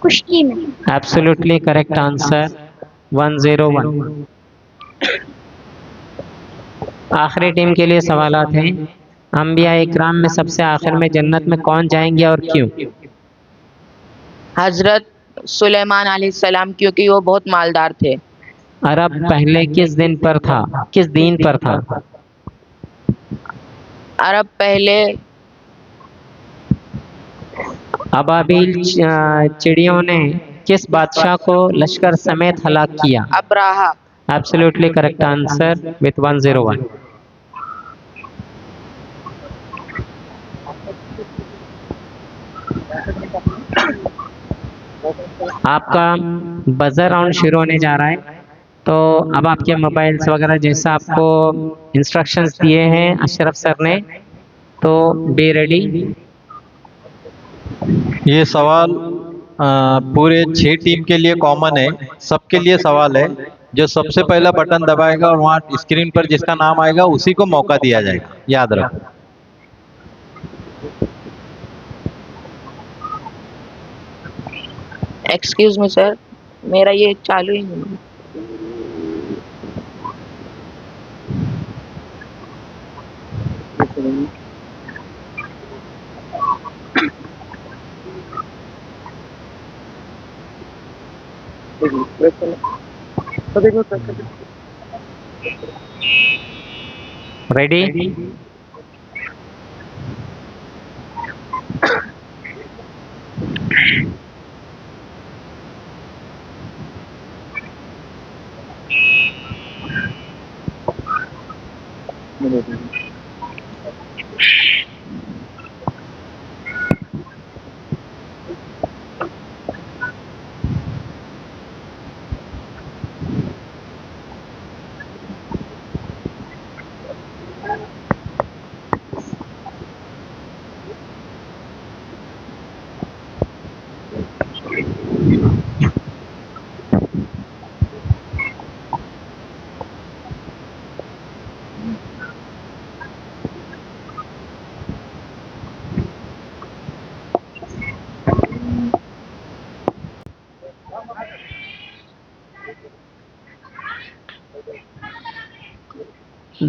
خشکی میں۔ Absolutely correct answer 101۔ آخری ٹیم کے لیے سوالات ہیں۔ انبیاء اکرام میں سب سے آخر میں جنت میں کون جائیں گے اور کیوں؟ حضرت سلیمان علیہ السلام، کیونکہ وہ بہت مالدار تھے۔ عرب پہلے کس دن پر تھا، کس دین پر تھا؟ عرب پہلے ابابیل چڑیوں نے کس بادشاہ کو لشکر سمیت ہلاک کیا؟ ابراہا۔ Absolutely correct answer with 101۔ آپ کا بزر راؤنڈ شروع ہونے جا رہا ہے، تو اب آپ کے موبائلس وغیرہ جیسا آپ کو انسٹرکشنز دیے ہیں اشرف سر نے، تو بی ریڈی۔ یہ سوال پورے 6 ٹیم کے لیے کامن ہے، سب کے لیے سوال ہے۔ جو سب سے پہلا بٹن دبائے گا اور وہاں اسکرین پر جس کا نام آئے گا اسی کو موقع دیا جائے گا، یاد رکھو۔ ایکسکیوز می سر، میرا یہ چالو ہی نہیں۔ ریڈی؟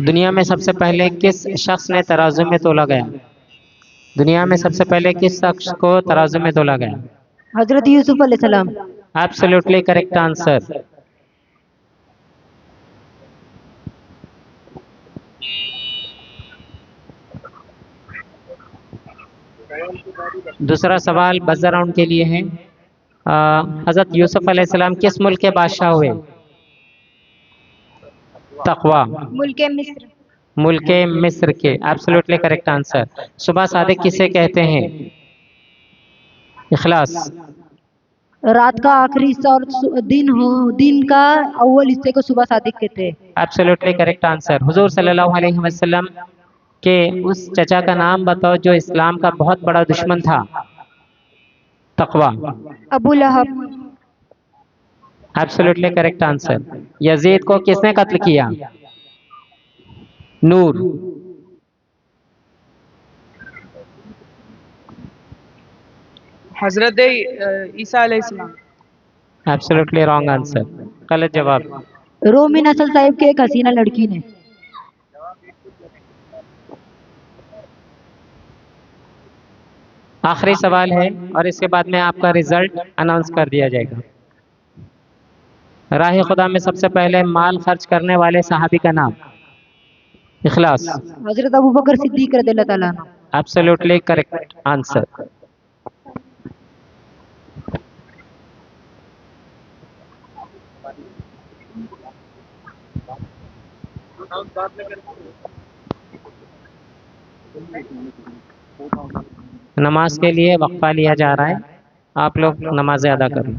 دنیا میں سب سے پہلے کس شخص نے ترازو میں تولا گیا؟ دنیا میں سب سے پہلے کس شخص کو ترازو میں تولا گیا؟ حضرت یوسف علیہ السلام۔ Absolutely correct answer. دوسرا سوال بزر راؤنڈ کے لیے ہے. حضرت یوسف علیہ السلام کس ملک کے بادشاہ ہوئے؟ تقوی. ملک مصر. ملک مصر کے. Absolutely correct answer. صبح صادق کسے کہتے ہیں؟ اخلاص. رات کا آخری حصہ اور دن کا اول حصے کو صبح صادق کہتے ہیں. Absolutely correct answer. حضور صلی اللہ علیہ وسلم کے اس چچا کا نام بتاؤ جو اسلام کا بہت بڑا دشمن تھا. تقوی. ابو لہب. Absolutely correct answer. یزید کو کس نے قتل کیا؟ نور. حضرت عیسیٰ علیہ السلام. Absolutely wrong answer. غلط جواب. رومی نسل صاحب کی ایک حسینہ لڑکی نے. آخری سوال ہے اور اس کے بعد میں آپ کا رزلٹ اناؤنس کر دیا جائے گا. راہ خدا میں سب سے پہلے مال خرچ کرنے والے صحابی کا نام؟ اخلاص. حضرت ابو بکر صدیق رضی اللہ تعالیٰ عنہ. Absolutely correct answer. نماز کے لیے وقفہ لیا جا رہا ہے. آپ لوگ نماز ادا کریں.